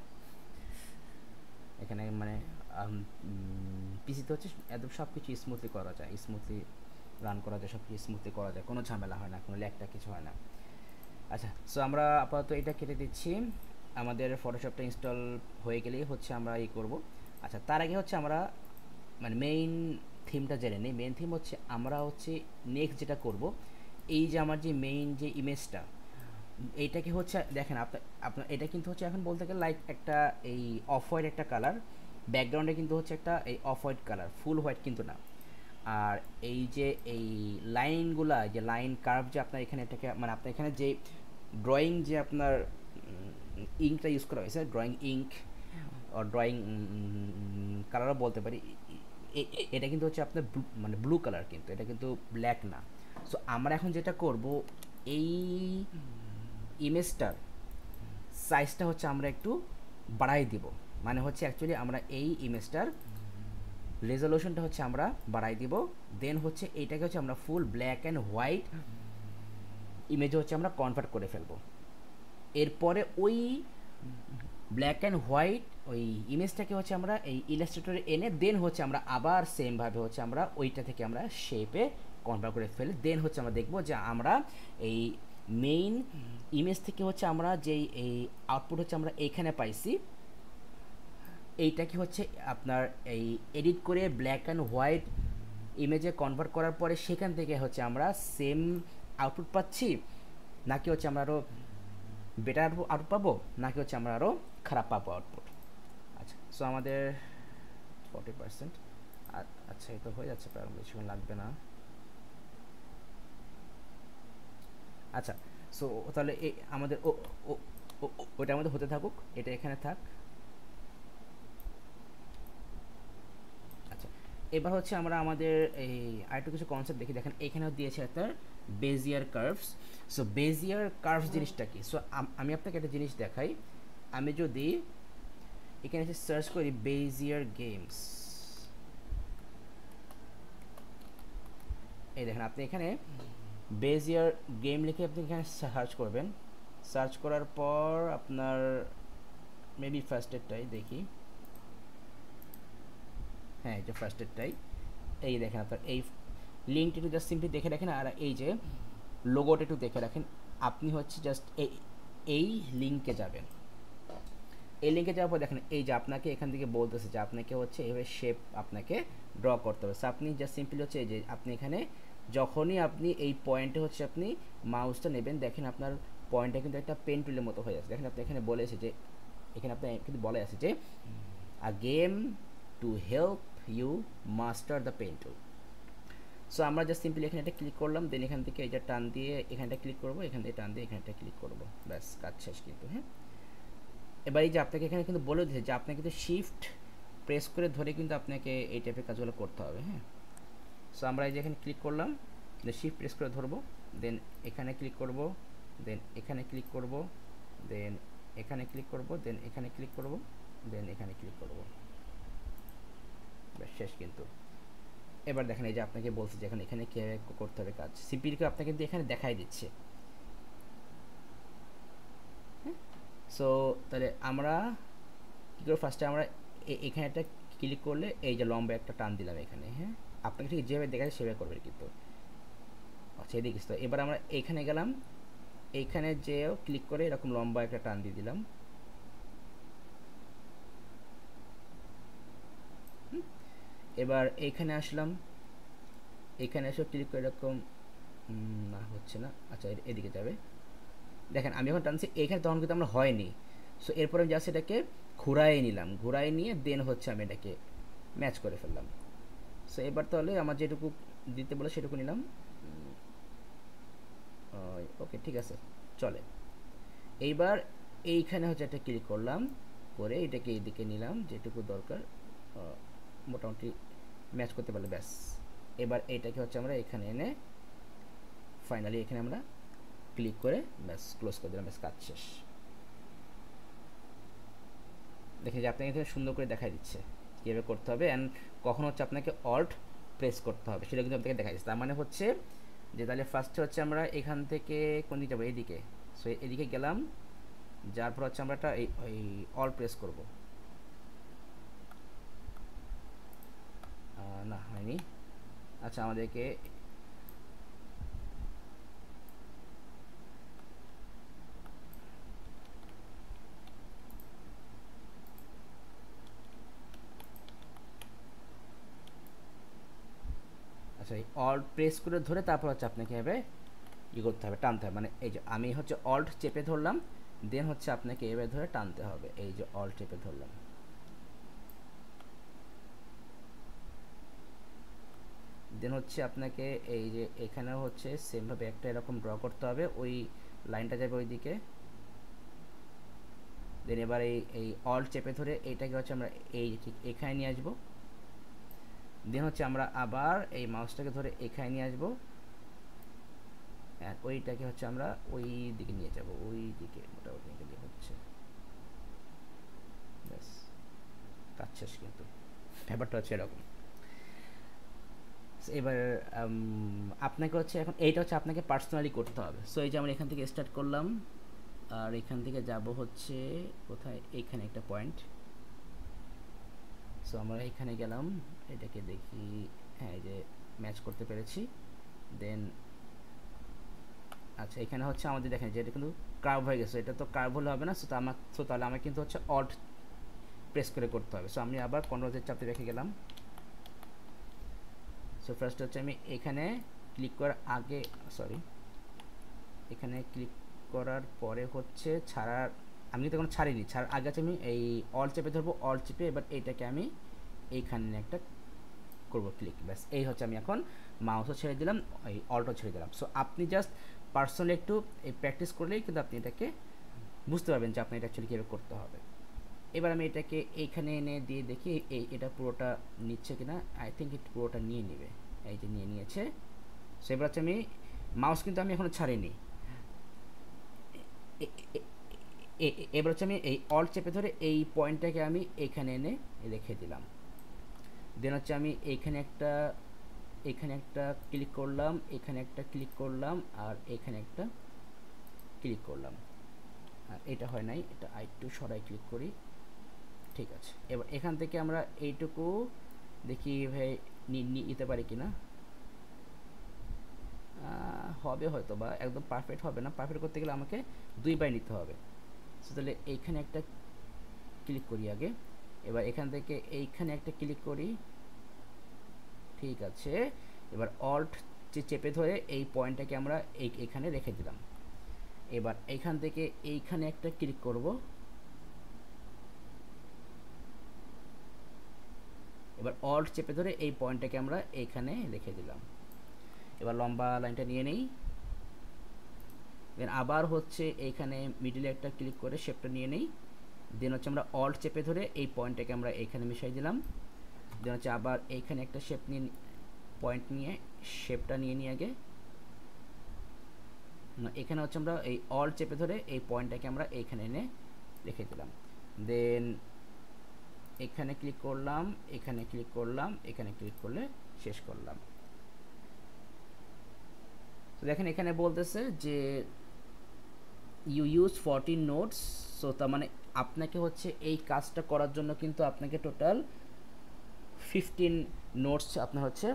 এখানে মানে পিসিতে হচ্ছে একদম সব কিছু স্মুথলি করা যায়, স্মুথলি রান করা যায়, সব কিছু স্মুথলি করা যায়, কোনো ঝামেলা হয় না, কোনো ল্যাগটা কিছু হয় না। আচ্ছা, সো আমরা আপাতত এটা কেটে দিচ্ছি, আমাদের ফটোশপটা ইনস্টল হয়ে গেলেই হচ্ছে আমরা এই করব। আচ্ছা, তার আগে হচ্ছে আমরা মানে মেইন থিমটা জেনে নিই। মেইন থিম হচ্ছে আমরা হচ্ছে নেক্সট যেটা করব, এই যে আমার যে মেইন যে ইমেজটা, এইটাকে হচ্ছে দেখেন আপনার এটা কিন্তু হচ্ছে এখন বলতে গেলে লাইক একটা এই অফ হোয়াইট একটা কালার, ব্যাকগ্রাউন্ডে কিন্তু হচ্ছে একটা এই অফ হোয়াইট কালার, ফুল হোয়াইট কিন্তু না। আর এই যে এই লাইনগুলা, যে লাইন কার্ভ যে আপনার এখানে এটাকে মানে আপনার এখানে যে ড্রয়িং যে আপনার ইঙ্কটা ইউজ করা হয়েছে, ড্রয়িং ইঙ্ক ড্রয়িং কালারও বলতে পারি, এটা কিন্তু হচ্ছে আপনার মানে ব্লু কালার, কিন্তু এটা কিন্তু ব্ল্যাক না। সো আমরা এখন যেটা করব, এই ইমেজটার সাইজটা হচ্ছে আমরা একটু বাড়াই দিব, মানে হচ্ছে অ্যাকচুয়ালি আমরা এই ইমেজটার রেজলিউশনটা হচ্ছে আমরা বাড়াই দিব, দেন হচ্ছে এইটাকে হচ্ছে আমরা ফুল ব্ল্যাক অ্যান্ড হোয়াইট ইমেজে হচ্ছে আমরা কনভার্ট করে ফেলবো। এরপরে ওই ব্ল্যাক অ্যান্ড হোয়াইট ওই ইমেজটাকে হচ্ছে আমরা এই ইলাস্ট্রেটরে এনে দেন হচ্ছে আমরা আবার সেমভাবে হচ্ছে আমরা ওইটা থেকে আমরা শেপে কনভার্ট করে ফেলি, দেন হচ্ছে আমরা দেখব যে আমরা এই মেইন ইমেজ থেকে হচ্ছে আমরা যেই এই আউটপুট হচ্ছে আমরা এইখানে পাইছি, এইটা কি হচ্ছে আপনার এই এডিট করে ব্ল্যাক অ্যান্ড হোয়াইট ইমেজে কনভার্ট করার পরে সেখান থেকে হচ্ছে আমরা সেম আউটপুট পাচ্ছি, নাকি হচ্ছে আমরা আরও বেটার আউটপুট পাবো, নাকি হচ্ছে আমরা আরও খারাপ পাবো আউটপুট। আচ্ছা, সো আমাদের 40%, আচ্ছা এই তো হয়ে যাচ্ছে, প্রায় বেশিক্ষণ লাগবে না। আচ্ছা, সো তাহলে আমাদের ওটা আমাদের হতে থাকুক, এটা এখানে থাক। আচ্ছা, এবার হচ্ছে আমরা আমাদের এই আরেকটু কিছু কনসেপ্ট দেখি। দেখেন এখানেও দিয়েছে একটা Bezier curves. So Bezier curves জিনিসটা কি? সো আমি আপনাকে একটা জিনিস দেখাই। আমি যদি এখানে এসে সার্চ করি বেজিয়ার গেমস, এই দেখেন আপনি এখানে বেজিয়ার গেম লিখে আপনি এখানে সার্চ করবেন। সার্চ করার পর আপনার মেবি ফার্স্ট এডটাই দেখি, হ্যাঁ এই যে ফার্স্ট এডটাই, এই দেখেন আপনার এই লিঙ্কটা একটু জাস্ট সিম্পলি দেখে রাখেন, আর এই যে লোগোটা একটু দেখে রাখেন। আপনি হচ্ছে জাস্ট এই লিঙ্কে যাবেন, এই লিঙ্কে যাওয়ার পর দেখেন এই যে আপনাকে এখান থেকে বলতেছে যে আপনাকে হচ্ছে এইভাবে শেপ আপনাকে ড্র করতে হবে। সো আপনি জাস্ট সিম্পলি হচ্ছে এই যে আপনি এখানে যখনই আপনি এই পয়েন্টে হচ্ছে আপনি মাউসটা নেবেন, দেখেন আপনার পয়েন্টটা কিন্তু একটা পেন টুলের মতো হয়ে যাচ্ছে। দেখেন আপনি এখানে বলেছে যে এখানে আপনার কিন্তু বলে আছে যে a game to help you master the pen tool. So আমরা জাস্ট সিম্পলি এখানে একটা ক্লিক করলাম, দেন এখান থেকে এই যে টান দিয়ে এখানটা ক্লিক করবো, এখান থেকে টান দিয়ে এখানটা ক্লিক করবো, ব্যাস কাজ শেষ কিন্তু। হ্যাঁ, এবার এই যে আপনাকে এখানে কিন্তু বলে দিয়েছে যে আপনাকে কিন্তু শিফট প্রেস করে ধরে কিন্তু আপনাকে এই টাইপের কাজগুলো করতে হবে। হ্যাঁ, সো আমরা এই যে এখানে ক্লিক করলাম, দেন শিফট প্রেস করে ধরবো, দেন এখানে ক্লিক করব, দেন এখানে ক্লিক করব, দেন এখানে ক্লিক করব, দেন এখানে ক্লিক করব, দেন এখানে ক্লিক করব, ব্যাস শেষ কিন্তু। এবার দেখেন এই যে আপনাকে বলছে যে এখানে কীভাবে করতে হবে কাজ, সিম্পলি করে আপনাকে কিন্তু এখানে দেখাই দিচ্ছে। হ্যাঁ, সো তাহলে আমরা কী করে, ফার্স্টে আমরা এখানে একটা ক্লিক করলে এই যে লম্বা একটা টান দিলাম এখানে। হ্যাঁ, আপনাকে ঠিক যেভাবে দেখাচ্ছে সেভাবে করবেন কিন্তু। আচ্ছা এদিকে তো এবার আমরা এইখানে গেলাম, এইখানে যেও ক্লিক করে এরকম লম্বা একটা টান দিয়ে দিলাম। এবার এইখানে আসলাম, এখানে এসে ক্লিক করে এরকম না হচ্ছে না, আচ্ছা এদিকে যাবে। দেখেন আমি যখন টানছি এইখানে তখন কিন্তু আমরা হয়নি। সো এরপরে আমি জাস্ট এটাকে ঘুরাই নিলাম, ঘুরাই নিয়ে দেন হচ্ছে আমি এটাকে ম্যাচ করে ফেললাম। সো এবার তাহলে আমার যেটুকু দিতে বলে সেটুকু নিলাম। ওকে ঠিক আছে, চলে। এইবার এইখানে হচ্ছে একটা ক্লিক করলাম, করে এটাকে এইদিকে নিলাম যেটুকু দরকার, মোটামুটি ম্যাচ করতে পারলে ব্যাস। এবার এইটাকে হচ্ছে আমরা এখানে এনে ফাইনালি এখানে আমরা ক্লিক করে ব্যাস ক্লোজ করে দিলাম, ব্যাস কাজ শেষ। দেখেন যে আপনাকে এখানে সুন্দর করে দেখাই দিচ্ছে কীভাবে করতে হবে, অ্যান্ড কখন হচ্ছে আপনাকে অল্ট প্রেস করতে হবে সেটা কিন্তু আপনাকে দেখা যাচ্ছে। তার মানে হচ্ছে যে তাহলে ফার্স্টে হচ্ছে আমরা এখান থেকে কোন দিকে যাবো, এইদিকে। সো এদিকে গেলাম, যার পর হচ্ছে আমরা একটা এই অল প্রেস করব, না হয়নি। আচ্ছা আমাদেরকে আচ্ছা এই অল্ট প্রেস করে ধরে তারপর হচ্ছে আপনাকে এভাবে ই করতে হবে, টানতে হবে। মানে এই যে আমি হচ্ছে অল্ট চেপে ধরলাম, দেন হচ্ছে আপনাকে এভাবে ধরে টানতে হবে, এই যে অল্ট চেপে ধরলাম। দেন হচ্ছে আপনাকে এই যে এখানেও হচ্ছে সেমভাবে একটা এরকম ড্র করতে হবে, ওই লাইনটা যাবে ওইদিকে। দেন এবার এই অল্ট চেপে ধরে এইটাকে হচ্ছে আমরা এই ঠিক এখানে নিয়ে আসবো। দেন হচ্ছে আমরা আবার এই মাউসটাকে ধরে এখানে নিয়ে আসবো, ওইটাকে হচ্ছে আমরা ওই দিকে নিয়ে যাব, ওই দিকে মোটামুটি নিয়ে গেলে হচ্ছে ব্যাস কাজ শেষ। কিন্তু ব্যাপারটা হচ্ছে এরকম। এবার আপনাকে হচ্ছে এখন এইটা হচ্ছে আপনাকে পার্সোনালি করতে হবে। সো এই যে আমরা এখান থেকে স্টার্ট করলাম, আর এখান থেকে যাব হচ্ছে কোথায়, এইখানে একটা পয়েন্ট। সো আমরা এখানে গেলাম, এটাকে দেখি, হ্যাঁ এই যে ম্যাচ করতে পেরেছি। দেন আচ্ছা এখানে হচ্ছে আমাদের দেখেন যে এটা কিন্তু কার্ভ হয়ে গেছে, এটা তো কার্ভ হলে হবে না। সো তাহলে আমার কিন্তু হচ্ছে অল্ট প্রেস করে করতে হবে। সো আমি আবার কন্ট্রোল চাপতে রেখে গেলাম। সো ফার্স্ট হচ্ছে আমি এখানে ক্লিক করার আগে, সরি, এখানে ক্লিক করার পরে হচ্ছে ছাড়ার, আমি তো কোনো ছাড়িনি, ছাড়ার আগে হচ্ছে আমি এই অল্ট চেপে ধরবো, অল্ট চেপে এবার এইটাকে আমি এইখানে একটা করব ক্লিক, ব্যাস এই হচ্ছে আমি এখন মাউসও ছেড়ে দিলাম, এই অল্টও ছেড়ে দিলাম। সো আপনি জাস্ট পার্সোনালি একটু এই প্র্যাকটিস করলেই কিন্তু আপনি এটাকে বুঝতে পারবেন যে আপনি এটা অ্যাকচুয়ালি কীভাবে করতে হবে। এবার আমি এটাকে এইখানে এনে দিয়ে দেখি এটা পুরোটা নিচ্ছে কিনা। আই থিঙ্ক এটা পুরোটা নিয়ে নেবে, এই যে নিয়ে নিয়েছে। সো এবার হচ্ছে আমি মাউস কিন্তু আমি এখনও ছাড়িনি, এবার হচ্ছে আমি এই অল্ট চেপে ধরে এই পয়েন্টটাকে আমি এখানে এনে রেখে দিলাম। দেন হচ্ছে আমি এখানে একটা ক্লিক করলাম, এখানে একটা ক্লিক করলাম, আর এখানে একটা ক্লিক করলাম। আর এটা হয় নাই, এটা আরেকটু সরাই ক্লিক করি, ঠিক আছে। এবার এখান থেকে আমরা এইটুকু দেখি ভাই নিতে পারি কিনা, হবে হয়তো বা একদম পারফেক্ট হবে না। পারফেক্ট করতে গেলে আমাকে দুইবার নিতে হবে। সো তাহলে এইখানে একটা ক্লিক করি আগে, এবার এখান থেকে এইখানে একটা ক্লিক করি, ঠিক আছে। এবার অল্ট চেপে ধরে এই পয়েন্টটাকে আমরা এইখানে রেখে দিলাম। এবার এইখান থেকে এইখানে একটা ক্লিক করব, এবার অল্ট চেপে ধরে এই পয়েন্টটাকে আমরা এইখানে রেখে দিলাম। এবার লম্বা লাইনটা নিয়ে নেই, দেন আবার হচ্ছে এইখানে মিডিলে একটা ক্লিক করে শেপটা নিয়ে নেই। দেন হচ্ছে আমরা অল্ট চেপে ধরে এই পয়েন্টটাকে আমরা এইখানে মিশাই দিলাম। দেন হচ্ছে আবার এইখানে একটা শেপ নিয়ে, পয়েন্ট নিয়ে শেপটা নিয়ে নিই আগে, এখানে হচ্ছে আমরা এই অল্ট চেপে ধরে এই পয়েন্টটাকে আমরা এইখানে এনে রেখে দিলাম। দেন এখানে ক্লিক করলাম, এখানে ক্লিক করলাম, এখানে ক্লিক করলে শেষ করলাম। তো দেখেন এখানে বলতেছে যে ইউ ইউজ 14 নোটস। সো তার মানে আপনাকে হচ্ছে এই কাজটা করার জন্য কিন্তু আপনাকে টোটাল 15 নোটস আপনার হচ্ছে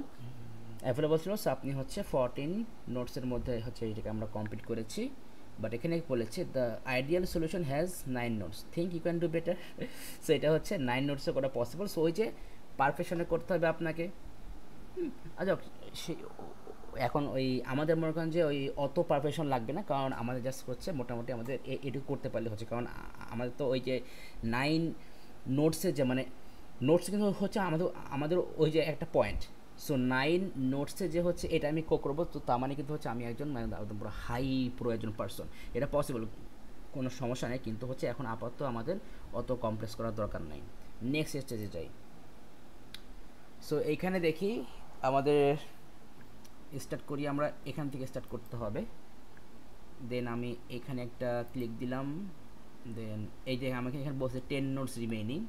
অ্যাভেলেবল ছিল। সো আপনি হচ্ছে 14 নোটসের মধ্যে হচ্ছে এটাকে আমরা কমপ্লিট করেছি। বাট এখানে বলেছে the ideal solution has 9 notes, think you can do better. So এটা হচ্ছে 9 নোটসে করা পসিবল। সো ওই যে পারফেকশনে করতে হবে আপনাকে। আচ্ছা সেই এখন ওই আমাদের মনে করেন যে ওই অত পারফেকশন লাগবে না, কারণ আমাদের জাস্ট হচ্ছে মোটামুটি আমাদের এটুকু করতে পারলে হচ্ছে। কারণ আমাদের তো ওই যে 9 নোটসের যে মানে নোটস কিন্তু হচ্ছে আমাদের আমাদের ওই যে একটা পয়েন্ট। সো 9 নোটসে যে হচ্ছে এটা আমি করবো, তো তার মানে কিন্তু হচ্ছে আমি একজন মানে একদম পুরো হাই প্রো একজন পার্সন, এটা পসিবল, কোনো সমস্যা নেই। কিন্তু হচ্ছে এখন আপাতত আমাদের অত কমপ্লেক্স করার দরকার নাই। নেক্সট স্টেজে যাই। সো এইখানে দেখি আমাদের স্টার্ট করি, আমরা এখান থেকে স্টার্ট করতে হবে। দেন আমি এখানে একটা ক্লিক দিলাম, দেন এই যে আমাকে এখানে বলছে 10 নোটস রিমেইনিং।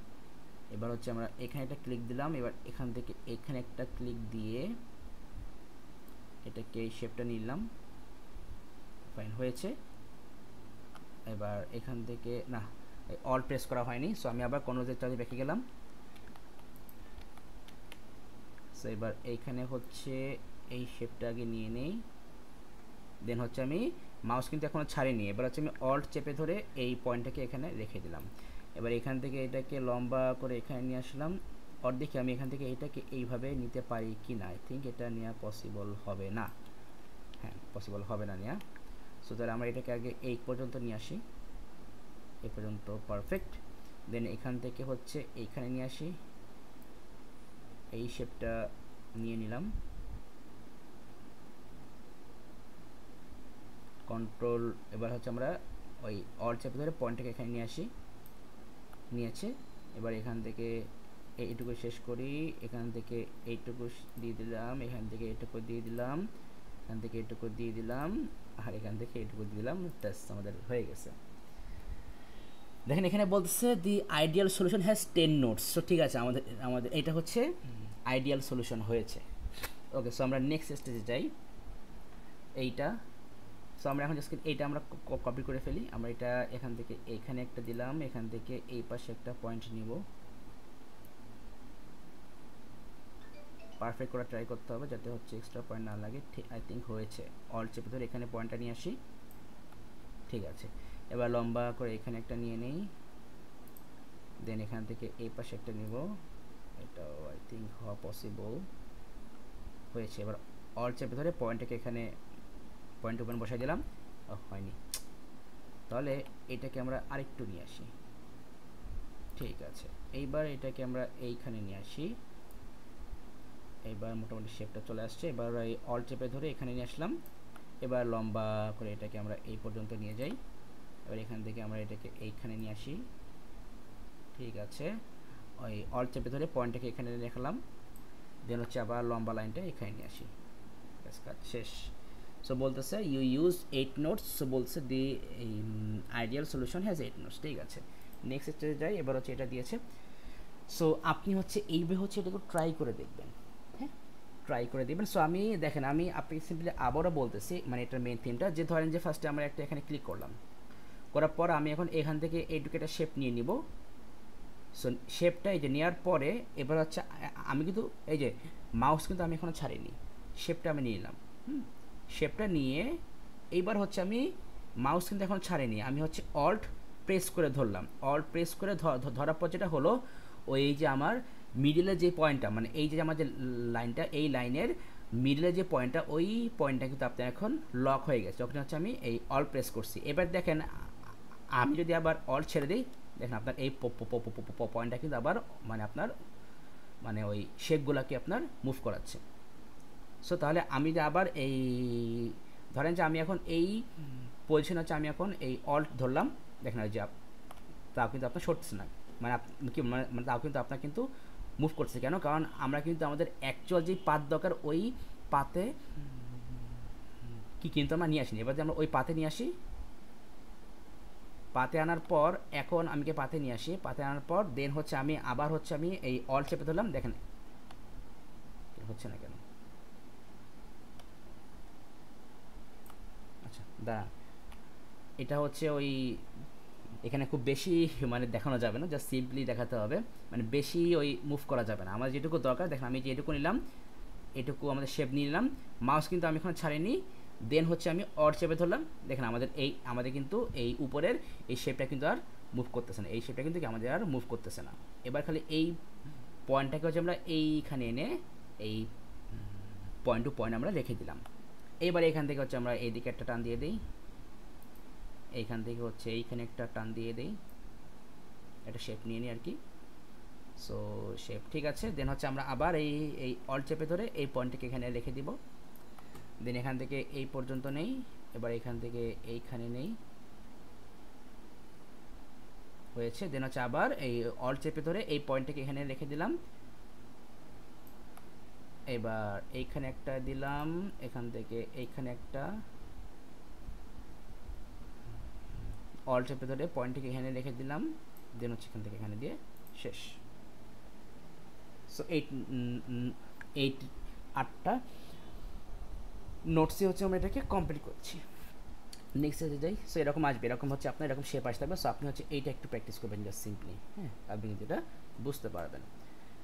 এবার হচ্ছে আমরা এখানে একটা ক্লিক দিলাম, এবার এখান থেকে এখানে একটা ক্লিক দিয়ে এটাকে শেপটা নিলাম, ফাইন হয়েছে। এবার এখান থেকে না অল প্রেস করা হয়নি, সো আমি আবার কন্ট্রোল চার্জে রেখে গেলাম। সো এবার এইখানে হচ্ছে এই শেপটা আগে নিয়ে নেই, দেন হচ্ছে আমি মাউস কিন্তু এখনও ছাড়িনি। এবার হচ্ছে আমি অল্ট চেপে ধরে এই পয়েন্টটাকে এখানে রেখে দিলাম। এবার এখান থেকে এটাকে লম্বা করে এখানে নিয়ে আসলাম, দেখি আমি এখান থেকে এটাকে এইভাবে নিতে পারি কি না। আই থিঙ্ক এটা নেওয়া পসিবল হবে না, হ্যাঁ পসিবল হবে না নেওয়া। সো তাহলে আমরা এটাকে আগে এই পর্যন্ত নিয়ে আসি, এই পর্যন্ত পারফেক্ট। দেন এখান থেকে হচ্ছে এইখানে নিয়ে আসি, এই শেপটা নিয়ে নিলাম। কন্ট্রোল, এবার হচ্ছে আমরা ওই অল্ট চেপে ধরে পয়েন্টটাকে এখানে নিয়ে আসি, নিয়েছে। এবার এখান থেকে এইটুকু শেষ করি, এখান থেকে এইটুকু দিয়ে দিলাম, এখান থেকে এইটুকু দিয়ে দিলাম, এখান থেকে এইটুকু দিয়ে দিলাম, আর এখান থেকে এইটুকু দিয়ে দিলাম, ব্যাস আমাদের হয়ে গেছে। দেখেন এখানে বলতেছে দি ideal solution has 10 notes. So ঠিক আছে, আমাদের আমাদের এটা হচ্ছে আইডিয়াল সলিউশন হয়েছে। ওকে, সো আমরা নেক্সট স্টেজে যাই। এইটা, সো আমরা এখন জাস্ট এইটা আমরা কপি করে ফেলি। আমরা এটা এখান থেকে এখানে একটা দিলাম, এখান থেকে এই পাশে একটা পয়েন্ট নিব। পারফেক্ট করা ট্রাই করতে হবে যাতে হচ্ছে এক্সট্রা পয়েন্ট না লাগে। ঠিক, আই থিঙ্ক হয়েছে। অল চেপে ধরে এখানে পয়েন্টটা নিয়ে আসি, ঠিক আছে। এবার লম্বা করে এখানে একটা নিয়ে নেই, দেন এখান থেকে এই পাশে একটা নিব, এটাও আই থিঙ্ক হওয়া পসিবল হয়েছে। এবার অল চেপে ধরে পয়েন্টটাকে এখানে পয়েন্ট ওপেন বসাই দিলাম, হয়নি, তাহলে এটাকে আমরা আরেকটু নিয়ে আসি, ঠিক আছে। এইবার এটাকে আমরা এইখানে নিয়ে আসি, এবার মোটামুটি শেপটা চলে আসছে। এবার এই অল চেপে ধরে এখানে নিয়ে আসলাম, এবার লম্বা করে এটাকে আমরা এই পর্যন্ত নিয়ে যাই। এবার এখান থেকে আমরা এটাকে এইখানে নিয়ে আসি, ঠিক আছে। ওই অল চেপে ধরে পয়েন্টটাকে এখানে রাখলাম, দেন হচ্ছে আবার লম্বা লাইনটা এখানে নিয়ে আসি, ব্যাস কাজ শেষ। সো বলতেছে ইউ ইউজ 8 নোটস। সো বলছে দি আইডিয়াল সলিউশন হ্যাজ 8 নোটস, ঠিক আছে। নেক্সট স্টেজে যাই। এবার হচ্ছে এটা দিয়েছে, সো আপনি হচ্ছে এইভাবে হচ্ছে এটাকে ট্রাই করে দেখবেন, হ্যাঁ, ট্রাই করে দেখবেন। সো আমি দেখেন, আমি আপনি সিম্পলি আবারও বলতেছি, মানে এটার মেন থিমটা যে ধরেন যে ফার্স্টে আমরা একটা এখানে ক্লিক করলাম, করার পর আমি এখন এখান থেকে এইটুকু একটা শেপ নিয়ে নিব। সো শেপটা এই যে নেওয়ার পরে এবার হচ্ছে আমি কিন্তু এই যে মাউস কিন্তু আমি এখনও ছাড়িনি, শেপটা আমি নিয়ে নিলাম। শেপটা নিয়ে এইবার হচ্ছে আমি মাউস কিন্তু এখন ছাড়িনি, আমি হচ্ছে অল্ট প্রেস করে ধরলাম। অল্ট প্রেস করে ধরার পর যেটা হলো, ওই যে আমার মিডিলের যে পয়েন্টটা, মানে এই যে আমার যে লাইনটা, এই লাইনের মিডিলের যে পয়েন্টটা, ওই পয়েন্টটা কিন্তু আপনার এখন লক হয়ে গেছে যখন হচ্ছে আমি এই অল্ট প্রেস করছি। এবার দেখেন আমি যদি আবার অল্ট ছেড়ে দিই, দেখেন আপনার এই পয়েন্টটা কিন্তু আবার মানে আপনার মানে ওই শেপগুলোকে আপনার মুভ করাচ্ছে। সো তাহলে আমি যে আবার এই ধরেন যে আমি এখন এই পজিশন হচ্ছে আমি এখন এই অল্ট ধরলাম, দেখেন ওই যে তাও কিন্তু আপনার সরতেছে না, মানে কি মানে তাও কিন্তু আপনার কিন্তু মুভ করছে। কেন? কারণ আমরা কিন্তু আমাদের অ্যাকচুয়াল যেই পাত দরকার ওই পাতে কি কিন্তু আমরা নিয়ে আসিনি। এবার যে আমরা ওই পাতে নিয়ে আসি, পাতে আনার পর এখন আমি পাতে নিয়ে আসি, পাতে আনার পর দেন হচ্ছে আমি আবার হচ্ছে আমি এই অল চেপে ধরলাম, দেখেন হচ্ছে না কেন, আচ্ছা দাঁড়ান, এটা হচ্ছে ওই এখানে খুব বেশি মানে দেখানো যাবে না, জাস্ট সিম্পলি দেখাতে হবে, মানে বেশি ওই মুভ করা যাবে না। আমার যেটুকু দরকার দেখেন আমি যেটুকু নিলাম, এটুকু আমাদের শেপ নিয়ে নিলাম, মাউস কিন্তু আমি এখন ছাড়িনি, দেন হচ্ছে আমি অর চেপে ধরলাম, দেখেন আমাদের কিন্তু এই উপরের এই শেপটা কিন্তু আর মুভ করতেছে না, এই শেপটা কিন্তু আমাদের আর মুভ করতেছে না। এবার খালি এই পয়েন্টটাকে হচ্ছে আমরা এইখানে এনে এই পয়েন্ট টু পয়েন্ট আমরা রেখে দিলাম। এবার এখান থেকে হচ্ছে আমরা এইদিকে একটা টান দিয়ে দিই, এইখান থেকে হচ্ছে এইখানে একটা টান দিয়ে দিই, একটা শেপ নিয়ে নিই আর কি। সো শেপ ঠিক আছে, দেন হচ্ছে আমরা আবার এই অল চেপে ধরে এই পয়েন্টটাকে এখানে রেখে দিব, দেন এখান থেকে এই পর্যন্ত নেই, এবার এখান থেকে এইখানে নেই, হয়েছে। দেন হচ্ছে আবার এই অল চেপে ধরে এই পয়েন্টটাকে এখানে রেখে দিলাম, এবার এইখানে একটা দিলাম, এখান থেকে এইখানে একটা, অল চেপে ধরে পয়েন্টটাকে এখানে রেখে দিলাম, দেন হচ্ছে এখান থেকে এখানে দিয়ে শেষ। সো এইট 8টা নোটসে হচ্ছে আমরা এটাকে কমপ্লিট করছি। নেক্সট স্টেজে যাই। সো এরকম আসবে, এরকম হচ্ছে আপনার এরকম শেপ আসতে হবে। সো আপনি হচ্ছে এইটা একটু প্র্যাকটিস করবেন জাস্ট সিম্পলি, হ্যাঁ, আপনি কিন্তু এটা বুঝতে পারবেন।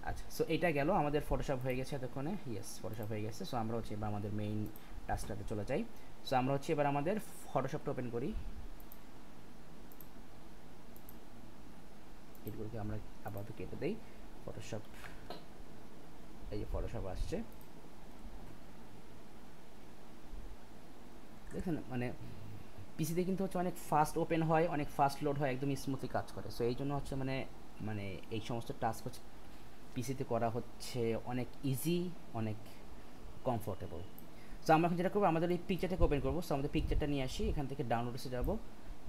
আচ্ছা, সো এটা গেল আমাদের ফটোশপ হয়ে গেছে এতক্ষণে, ইয়েস ফটোশপ হয়ে গেছে। সো আমরা হচ্ছে এবার আমাদের মেইন টাস্কটাতে চলে যাই। সো আমরা হচ্ছে এবার আমাদের ফটোশপটা ওপেন করি, এগুলোকে আমরা আপাতত কেটে দেই। ফটোশপ, এই যে ফটোশপ আসছে, দেখেন মানে পিসিতে কিন্তু হচ্ছে অনেক ফাস্ট ওপেন হয়, অনেক ফাস্ট লোড হয়, একদম স্মুথলি কাজ করে। সো এই জন্য হচ্ছে মানে মানে এই সমস্ত টাস্ক হচ্ছে পিসিতে করা হচ্ছে অনেক ইজি, অনেক কমফোর্টেবল। সো আমরা এখন যেটা করবো আমাদের এই পিকচারটাকে ওপেন করবো। সো আমাদের পিকচারটা নিয়ে আসি, এখান থেকে ডাউনলোডসে যাবো,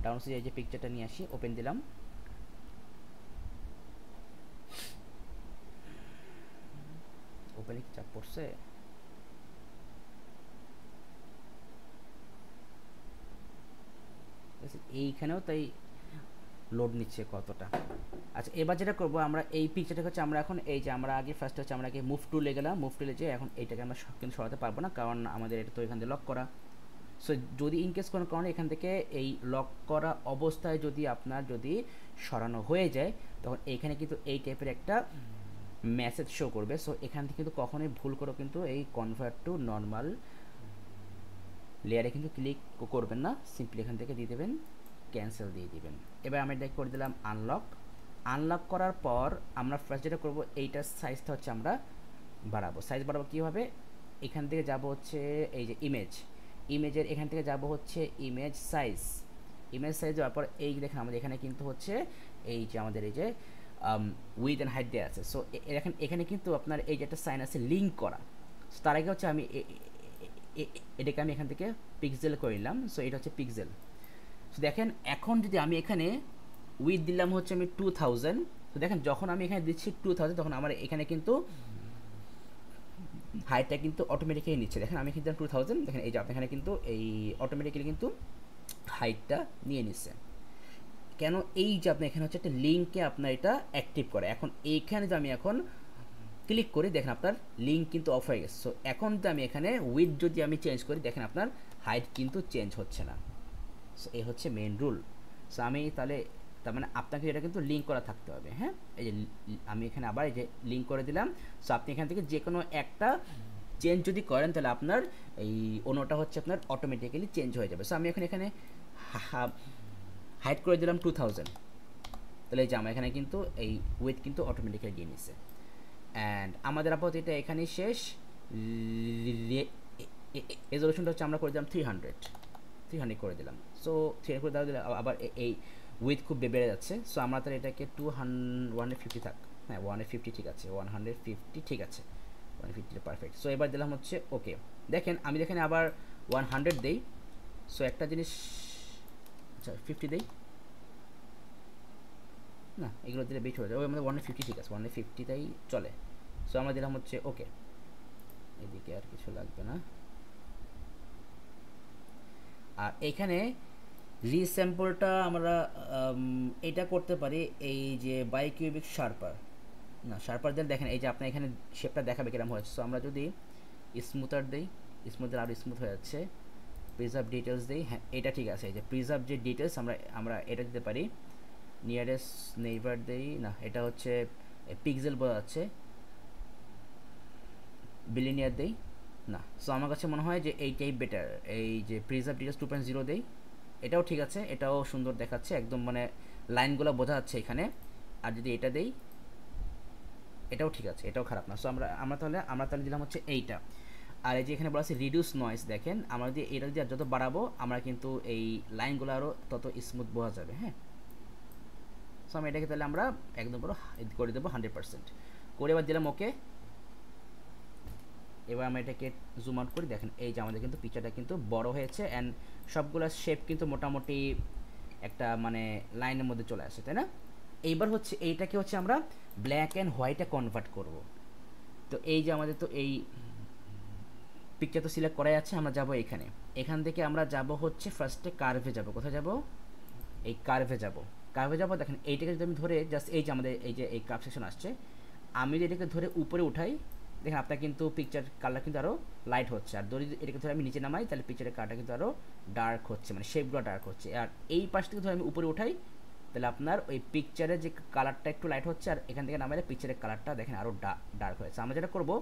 ডাউনলোডসে এই যে পিকচারটা নিয়ে আসি, ওপেন দিলাম। ওপেনে কি চাপ পড়ছে? এইখানেও তাই লোড নিচ্ছে কতটা। আচ্ছা এবার যেটা করবো আমরা এই পিকচারটা হচ্ছে আমরা এখন এই যে আমরা আগে ফার্স্ট হচ্ছে আমরা আগে মুভ টুলে গেলাম, মুভ টুলে যে এখন এইটাকে আমরা কিন্তু সরাতে পারবো না, কারণ আমাদের এটা তো এখান থেকে লক করা। সো যদি ইনকেস কোনো কারণে এখান থেকে এই লক করা অবস্থায় যদি আপনার যদি সরানো হয়ে যায়, তখন এইখানে কিন্তু এই টাইপের একটা মেসেজ শো করবে। সো এখান থেকে কিন্তু কখনোই ভুল করে কিন্তু এই কনভার্ট টু নর্মাল লেয়ারে কিন্তু ক্লিক করবেন না, সিম্পলি এখান থেকে দিয়ে দেবেন ক্যান্সেল দিয়ে দিবেন। এবার আমি এটা করে দিলাম আনলক। আনলক করার পর আমরা ফার্স্ট যেটা করবো এইটার সাইজটা হচ্ছে আমরা বাড়াবো। সাইজ বাড়াবো কীভাবে? এখান থেকে যাব হচ্ছে এই যে ইমেজের এখান থেকে যাব হচ্ছে ইমেজ সাইজ। ইমেজ সাইজ যাওয়ার পর এই দেখেন আমাদের এখানে কিন্তু হচ্ছে এই যে আমাদের এই যে উইথ অ্যান্ড হাইট দেওয়া আছে। সো এখানে কিন্তু আপনার এই যে একটা সাইন আছে লিঙ্ক করা। সো তার আগে হচ্ছে আমি এটাকে আমি এখান থেকে পিক্সেল করে নিলাম। সো এটা হচ্ছে পিক্সেল। সো দেখেন এখন যদি আমি এখানে উইথ দিলাম হচ্ছে আমি 2000। তো দেখেন যখন আমি এখানে দিচ্ছি 2000 তখন আমার এখানে কিন্তু হাইটটা কিন্তু অটোমেটিক্যালি নিচ্ছে। দেখেন আমি কিন্তু 2000, দেখেন এই যে আপনার এখানে কিন্তু এই অটোমেটিক্যালি কিন্তু হাইটটা নিয়ে নিচ্ছে। কেন? এই যে আপনার এখানে হচ্ছে একটা লিঙ্কে আপনার এটা অ্যাক্টিভ করে। এখন এইখানে যে আমি এখন ক্লিক করি দেখেন আপনার লিঙ্ক কিন্তু অফ হয়ে গেছে। সো এখন তো আমি এখানে উইথ যদি আমি চেঞ্জ করি দেখেন আপনার হাইট কিন্তু চেঞ্জ হচ্ছে না। সো এই হচ্ছে মেন রুল। সো আমি তাহলে তার মানে আপনাকে এটা কিন্তু লিঙ্ক করা থাকতে হবে। হ্যাঁ, এই যে আমি এখানে আবার এই যে লিঙ্ক করে দিলাম। সো আপনি এখান থেকে যে কোনো একটা চেঞ্জ যদি করেন তাহলে আপনার এই অন্যটা হচ্ছে আপনার অটোমেটিক্যালি চেঞ্জ হয়ে যাবে। সো আমি এখানে হাইট করে দিলাম 2000। তাহলে এই যে আমার এখানে কিন্তু এই উইথ কিন্তু অটোমেটিক্যালি দিয়ে নিচ্ছে। অ্যান্ড আমাদের আপাতত এটা এখানেই শেষ। রেজলিউশনটা হচ্ছে আমরা করে দিলাম 300 করে দিলাম। সো 300 করে দেওয়া দিলে আবার এই উইথ খুব বেড়ে যাচ্ছে। সো আমরা তাহলে এটাকে 150 থাক। হ্যাঁ 150 ঠিক আছে, 150 ঠিক আছে, 150 পারফেক্ট। সো এবার দিলাম হচ্ছে ওকে। দেখেন আমি এখানে আবার 100 দেই। সো একটা জিনিস, আচ্ছা 50 দেই না, এগুলো দিলে বেশি হয়ে যায়। ওই আমাদের 150 ঠিক আছে, 150টাই চলে। সো আমরা দিলাম হচ্ছে ওকে। এদিকে আর কিছু লাগবে না। আর এখানে রিস্যাম্পলটা আমরা এটা করতে পারি এই যে বাইকিউবিক শার্পার, না শার্পার দিলে দেখেন এই যে আপনার এখানে শেপটা দেখাবে কিরকম হয়েছে। সো আমরা যদি স্মুথার দিই, স্মুথার আরও স্মুথ হয়ে যাচ্ছে। প্রিজার্ভ ডিটেলস দিই, হ্যাঁ এটা ঠিক আছে। এই যে প্রিজার্ভ যে ডিটেলস আমরা এটা দিতে পারি। নিয়ারেস্ট নেইবার দেই, না এটা হচ্ছে পিক্সেল বোঝা যাচ্ছে। বিলিনিয়ার দেই না। সো আমার কাছে মনে হয় যে এইটাই বেটার। এই যে প্রিজার্ভ ডিটেলস 2.0 দেই, এটাও ঠিক আছে, এটাও সুন্দর দেখাচ্ছে, একদম মানে লাইনগুলো বোঝা যাচ্ছে এখানে। আর যদি এটা দেই এটাও ঠিক আছে, এটাও খারাপ না। সো আমরা তাহলে দিলাম হচ্ছে এইটা। আর এই যে এখানে বলা আছে রিডিউস নয়েজ, দেখেন আমরা যদি এটা যদি যত বাড়াবো আমরা কিন্তু এই লাইনগুলো আরও তত স্মুথ বোঝা যাবে। হ্যাঁ, সো আমি এটাকে তাহলে আমরা একদম পুরো করে দেবো 100% করে। এবার দিলাম ওকে। এবার আমরা এটাকে জুম আউট করি, দেখেন এই যে আমাদের কিন্তু পিকচারটা কিন্তু বড় হয়েছে অ্যান্ড সবগুলো শেপ কিন্তু মোটামুটি একটা মানে লাইনের মধ্যে চলে আসে, তাই না? এইবার হচ্ছে এইটাকে হচ্ছে আমরা ব্ল্যাক অ্যান্ড হোয়াইটে কনভার্ট করব। তো এই যে আমাদের তো এই পিকচার তো সিলেক্ট করাই আছে, আমরা যাব এখান থেকে আমরা যাব হচ্ছে ফার্স্টে কার্ভে যাব। কোথায় যাব? এই কার্ভে যাব। দেখেন এইটাকে যদি আমি ধরে জাস্ট এই যে আমাদের এই যে এই কার্ভ সেকশন আসছে, আমি যদি এটাকে ধরে উপরে উঠাই দেখেন আপনার কিন্তু পিকচার কালার কিন্তু আরও লাইট হচ্ছে। আর যদি এটাকে ধরে আমি নিচে নামাই তাহলে পিকচারের কালারটা কিন্তু আরও ডার্ক হচ্ছে, মানে শেপগুলো ডার্ক হচ্ছে। আর এই পাশ থেকে ধরে আমি উপরে উঠাই তাহলে আপনার ওই পিকচারের যে কালারটা একটু লাইট হচ্ছে, আর এখান থেকে নামাইলে পিকচারের কালারটা দেখেন আরও ডার্ক হয়েছে। আমরা যেটা করবো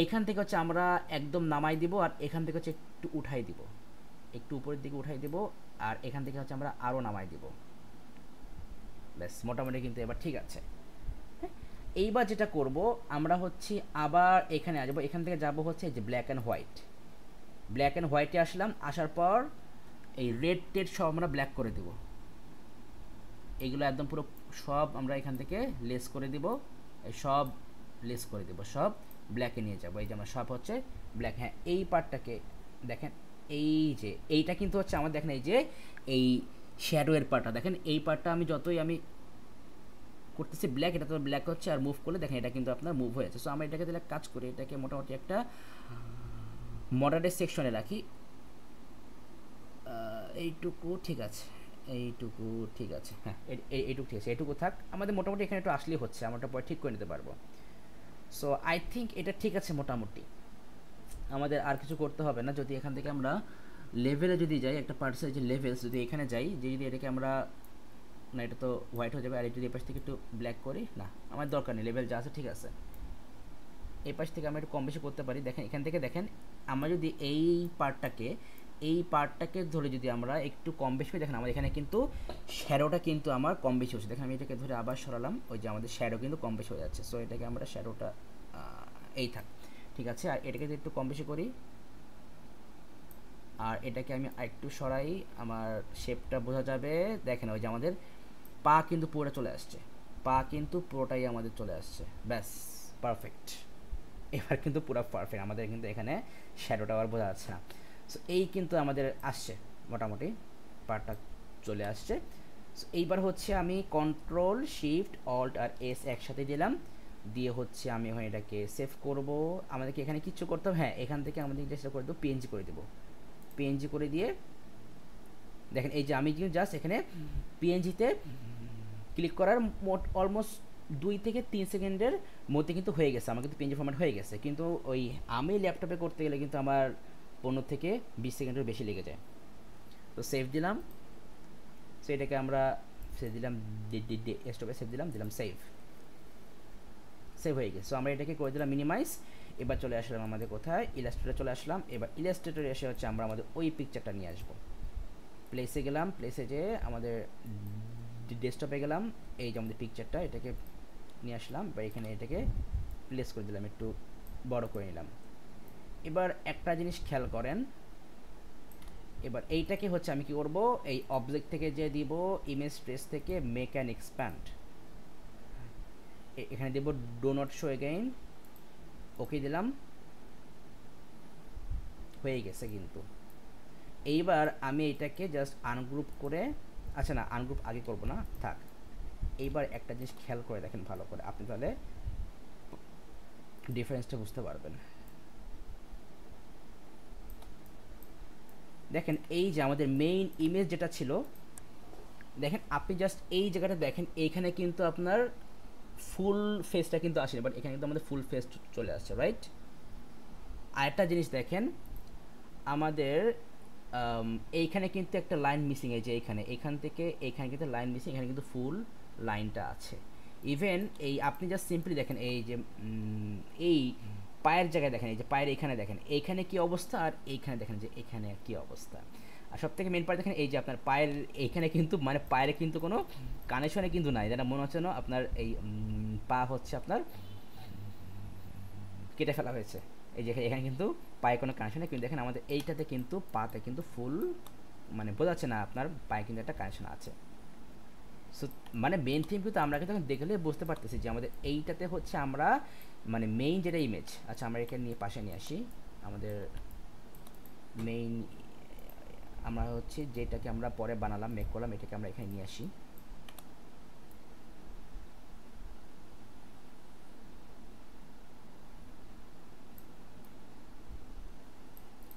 এইখান থেকে হচ্ছে আমরা একদম নামাই দিব, আর এখান থেকে হচ্ছে একটু উঠাই দিব, একটু উপরের দিকে উঠাই দিব, আর এখান থেকে হচ্ছে আমরা আরও নামাই দিব। ব্যাস মোটামুটি কিন্তু এবার ঠিক আছে। এইবার যেটা করব আমরা হচ্ছে আবার এখানে আসবো, এখান থেকে যাব হচ্ছে যে ব্ল্যাক অ্যান্ড হোয়াইটে আসলাম। আসার পর এই রেড টেড সব আমরা ব্ল্যাক করে দেব। এইগুলো একদম পুরো সব আমরা এখান থেকে লেস করে দিব, সব লেস করে দেব, সব ব্ল্যাকে নিয়ে যাবো। এই যে আমার সব হচ্ছে ব্ল্যাক। হ্যাঁ, এই পার্টটাকে দেখেন, এই যে এইটা কিন্তু হচ্ছে আমার, দেখেন এই যে এই শ্যাডোয়ের পার্টটা দেখেন, এই পার্টটা আমি যতই আমি করতেছি ব্ল্যাক, এটা তো ব্ল্যাক হচ্ছে, আর মুভ করলে দেখেন এটা কিন্তু আপনার মুভ হয়ে যাচ্ছে। সো আমরা এটাকে তাহলে কাজ করি, এটাকে মোটামুটি একটা মডারেট সেকশনে রাখি। এইটুকু ঠিক আছে, এইটুকু ঠিক আছে, হ্যাঁ এইটুকু ঠিক আছে, এইটুকু থাক আমাদের মোটামুটি। এখানে একটু আসলেই হচ্ছে, আমরা পরে ঠিক করে নিতে পারবো। সো আই থিঙ্ক এটা ঠিক আছে মোটামুটি, আমাদের আর কিছু করতে হবে না। যদি এখান থেকে আমরা লেভেলে যদি যাই, একটা পার্টসের যে লেভেলস যদি এখানে যাই, যে যদি এটাকে আমরা, না এটা তো হোয়াইট হয়ে যাবে, আর যদি এই পাশ থেকে একটু ব্ল্যাক করি, না আমার দরকার নেই, লেভেল যা আছে ঠিক আছে। এই পাশ থেকে আমরা একটু কম বেশি করতে পারি। দেখেন এখান থেকে দেখেন, আমরা যদি এই পার্টটাকে ধরে যদি আমরা একটু কম বেশি দেখেন, আমার এখানে কিন্তু শ্যাডোটা কিন্তু আমার কম বেশি হচ্ছে। দেখেন আমি এটাকে ধরে আবার সরালাম, ওই যে আমাদের শ্যাডো কিন্তু কম বেশি হয়ে যাচ্ছে। সো এটাকে আমরা শ্যাডোটা এই থাক, ঠিক আছে। আর এটাকে যদি একটু কম বেশি করি, আর এটাকে আমি একটু সরাই, আমার শেপটা বোঝা যাবে। দেখেন ওই যে আমাদের পা কিন্তু পুরোটা চলে আসছে, পা কিন্তু পুরোটাই আমাদের চলে আসছে, ব্যাস পারফেক্ট। এবার কিন্তু পুরো পারফেক্ট, আমাদের কিন্তু এখানে শ্যাডোটা আর বোঝা যাচ্ছে না। সো এই কিন্তু আমাদের আসছে মোটামুটি, পার্টটা চলে আসছে। সো এইবার হচ্ছে আমি কন্ট্রোল শিফট অল্ট আর এস একসাথে দিলাম, দিয়ে হচ্ছে আমি এখন এটাকে সেভ করব। আমাদেরকে এখানে কিচ্ছু করতে হবে, হ্যাঁ এখান থেকে আমাদের চেষ্টা করে দেবো পিএনজি করে দেবো। পিএনজি করে দিয়ে দেখেন এই যে আমি কিন্তু জাস্ট এখানে পিএনজিতে ক্লিক করার মোট অলমোস্ট 2 থেকে 3 সেকেন্ডের মধ্যে কিন্তু হয়ে গেছে, আমার কিন্তু পিএনজি ফরম্যাট হয়ে গেছে। কিন্তু ওই আমি ল্যাপটপে করতে গেলে কিন্তু আমার 15 থেকে 20 সেকেন্ডের বেশি লেগে যায়। তো সেভ দিলাম, সো এটাকে আমরা সেভ দিলাম, ডেস্কটপে সেভ দিলাম, সেভ, সেভ হয়ে গেছে। সো আমরা এটাকে করে দিলাম মিনিমাইজ। এবার চলে আসলাম আমাদের কোথায়, ইলাস্ট্রেটরে চলে আসলাম। এবার ইলাস্ট্রেটরে এসে হচ্ছে আমরা আমাদের ওই পিকচারটা নিয়ে আসবো। প্লেসে গেলাম, প্লেসে যেয়ে আমাদের ডেস্কটপে গেলাম, এই যে আমাদের পিকচারটা, এটাকে নিয়ে আসলাম বা এখানে এটাকে প্লেস করে দিলাম, একটু বড় করে নিলাম। এবার একটা জিনিস খেয়াল করেন, এবার এইটাকে হচ্ছে আমি কি করব, এই অবজেক্ট থেকে যে দিব ইমেজ ট্রেস থেকে মেক অ্যান্ড এক্সপ্যান্ড, এখানে দেব ডো নট শো এগেইন, ওকে দিলাম, হয়ে গেছে কিন্তু। এইবার আমি এটাকে জাস্ট আনগ্রুপ করে, আচ্ছা না আনগ্রুপ আগে করব না, থাক। এইবার একটা জিনিস খেয়াল করে দেখেন ভালো করে, আপনি তাহলে ডিফারেন্সটা বুঝতে পারবেন। দেখেন এই যে আমাদের মেইন ইমেজ যেটা ছিল, দেখেন আপনি জাস্ট এই জায়গাটা দেখেন, এইখানে কিন্তু আপনার ফুল ফেসটা কিন্তু আসেনি, বাট এখানে কিন্তু আমাদের ফুল ফেস চলে আসছে, রাইট। আরেকটা জিনিস দেখেন, আমাদের এইখানে কিন্তু একটা লাইন মিসিং, এই যে এখান থেকে এইখানে কিন্তু লাইন মিসিং, এখানে কিন্তু ফুল লাইনটা আছে। ইভেন এই আপনি জাস্ট সিম্পলি দেখেন, এই যে এই পায়ের জায়গায় দেখেন, এই যে পায়ের এখানে দেখেন এইখানে কি অবস্থা, আর এইখানে দেখেন যে এখানে কি অবস্থা। আর সব থেকে মেন পার্ট দেখেন, এই যে আপনার পায়ের এইখানে কিন্তু মানে পায়ের কিন্তু কোনো কানেকশনে কিন্তু নাই, যেটা মনে হচ্ছে না আপনার এই পা হচ্ছে আপনার কেটে ফেলা হয়েছে। এই যে এখানে কিন্তু পায়ে কোনো কানেকশন নেই, কিন্তু দেখেন আমাদের এইটাতে কিন্তু পাতে কিন্তু ফুল মানে বোঝাচ্ছে না আপনার পায়ে কিন্তু একটা কানেকশন আছে। সো মানে মেন থিম কিন্তু আমরা কিন্তু দেখলে বুঝতে পারতেছি যে আমাদের এইটাতে হচ্ছে আমরা মানে মেইন যেটা ইমেজ, আচ্ছা আমরা এখানে নিয়ে পাশে নিয়ে আসি আমাদের মেইন, আমরা হচ্ছে যেটাকে আমরা পরে বানালাম মেক করলাম, এটাকে আমরা এখানে নিয়ে আসি।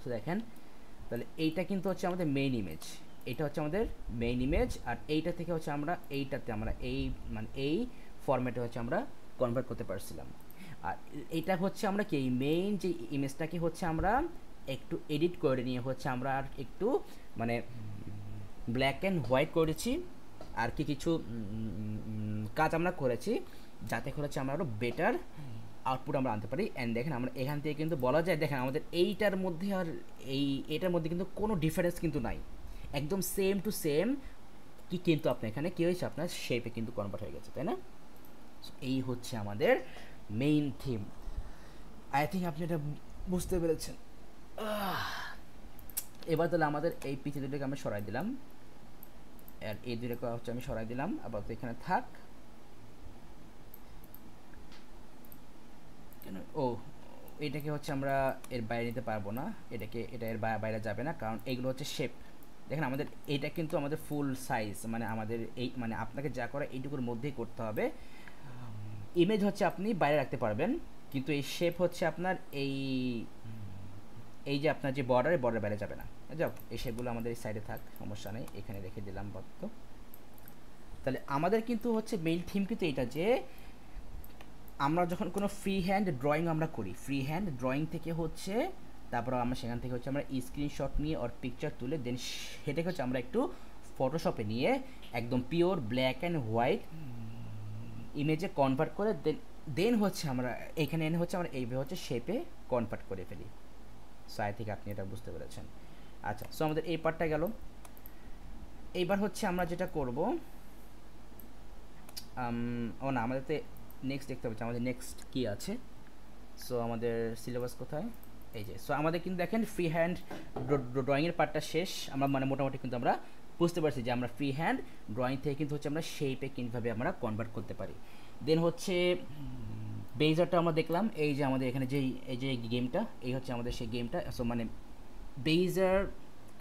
তো দেখেন তাহলে এইটা কিন্তু হচ্ছে আমাদের মেইন ইমেজ, এটা হচ্ছে আমাদের মেইন ইমেজ, আর এইটা থেকে হচ্ছে আমরা এইটাতে আমরা এই মানে এই ফরম্যাটে হচ্ছে আমরা কনভার্ট করতে পারছিলাম। আর এইটা হচ্ছে আমরা কি মেইন যে ইমেজটাকে হচ্ছে আমরা একটু এডিট করে নিয়ে হচ্ছে আমরা আর একটু মানে ব্ল্যাক অ্যান্ড হোয়াইট করেছি, আর কি কিছু কাজ আমরা করেছি যাতে করে হচ্ছে আমরা আরও বেটার আউটপুট আমরা আনতে পারি। অ্যান্ড দেখেন আমরা এখান থেকে কিন্তু বলা যায়, দেখেন আমাদের এইটার মধ্যে আর এটার মধ্যে কিন্তু কোনো ডিফারেন্স কিন্তু নাই, একদম সেম টু সেম। কি কিন্তু আপনার এখানে কী হয়েছে, আপনার শেপে কিন্তু কনভার্ট হয়ে গেছে, তাই না? এই হচ্ছে আমাদের মেইন থিম। আই থিঙ্ক আপনি এটা বুঝতে পেরেছেন। এবার তাহলে আমাদের এই পিছে দুটোকে আমরা সরাই দিলাম, আর এই দুটোকে হচ্ছে আমি সরাই দিলাম, আবার তো এখানে থাক কেন, ও এটাকে হচ্ছে আমরা এর বাইরে নিতে পারবো না, এটা এর বাইরে যাবে না, কারণ এইগুলো হচ্ছে শেপ। দেখেন আমাদের এটা কিন্তু আমাদের ফুল সাইজ, মানে আমাদের এই মানে আপনাকে যা করা এইটুকুর মধ্যেই করতে হবে। ইমেজ হচ্ছে আপনি বাইরে রাখতে পারবেন, কিন্তু এই শেপ হচ্ছে আপনার এই যে আপনার যে বর্ডার বাইরে যাবে না। যাও, এই শেপগুলো আমাদের এই সাইডে থাক, সমস্যা নেই, এখানে রেখে দিলাম বদ্ধ। তাহলে আমাদের কিন্তু হচ্ছে মেইন থিম কিন্তু এটা যে আমরা যখন কোনো ফ্রি হ্যান্ড ড্রয়িং আমরা করি, ফ্রি হ্যান্ড ড্রয়িং থেকে হচ্ছে তারপর আমরা সেখান থেকে হচ্ছে আমরা স্ক্রিনশট নিয়ে ওর পিকচার তুলে দেন সেটাকে হচ্ছে আমরা একটু ফটোশপে নিয়ে একদম পিওর ব্ল্যাক অ্যান্ড হোয়াইট ইমেজে কনভার্ট করে দেন হচ্ছে আমরা এখানে এনে হচ্ছে আমরা এইভাবে হচ্ছে শেপে কনভার্ট করে ফেলি। সো আই থিঙ্ক আপনি এটা বুঝতে পেরেছেন। আচ্ছা, সো আমাদের এই পার্টটা গেল। এইবার হচ্ছে আমরা যেটা করব, ও না, আমাদের তো নেক্সট দেখতে পাচ্ছি আমাদের নেক্সট কী আছে। সো আমাদের সিলেবাস কোথায়, এই যে। সো আমাদের কিন্তু দেখেন ফ্রি হ্যান্ড ড্রয়িংয়ের পার্টটা শেষ, আমরা মানে মোটামুটি কিন্তু আমরা বুঝতে পারছি যে আমরা ফ্রি হ্যান্ড ড্রয়িং থেকে কিন্তু হচ্ছে আমরা শেপে কীভাবে আমরা কনভার্ট করতে পারি। দেন হচ্ছে বেইজারটা আমরা দেখলাম, এই যে আমাদের এখানে যেই এই যে গেমটা, এই হচ্ছে আমাদের সেই গেমটা। সো মানে বেইজার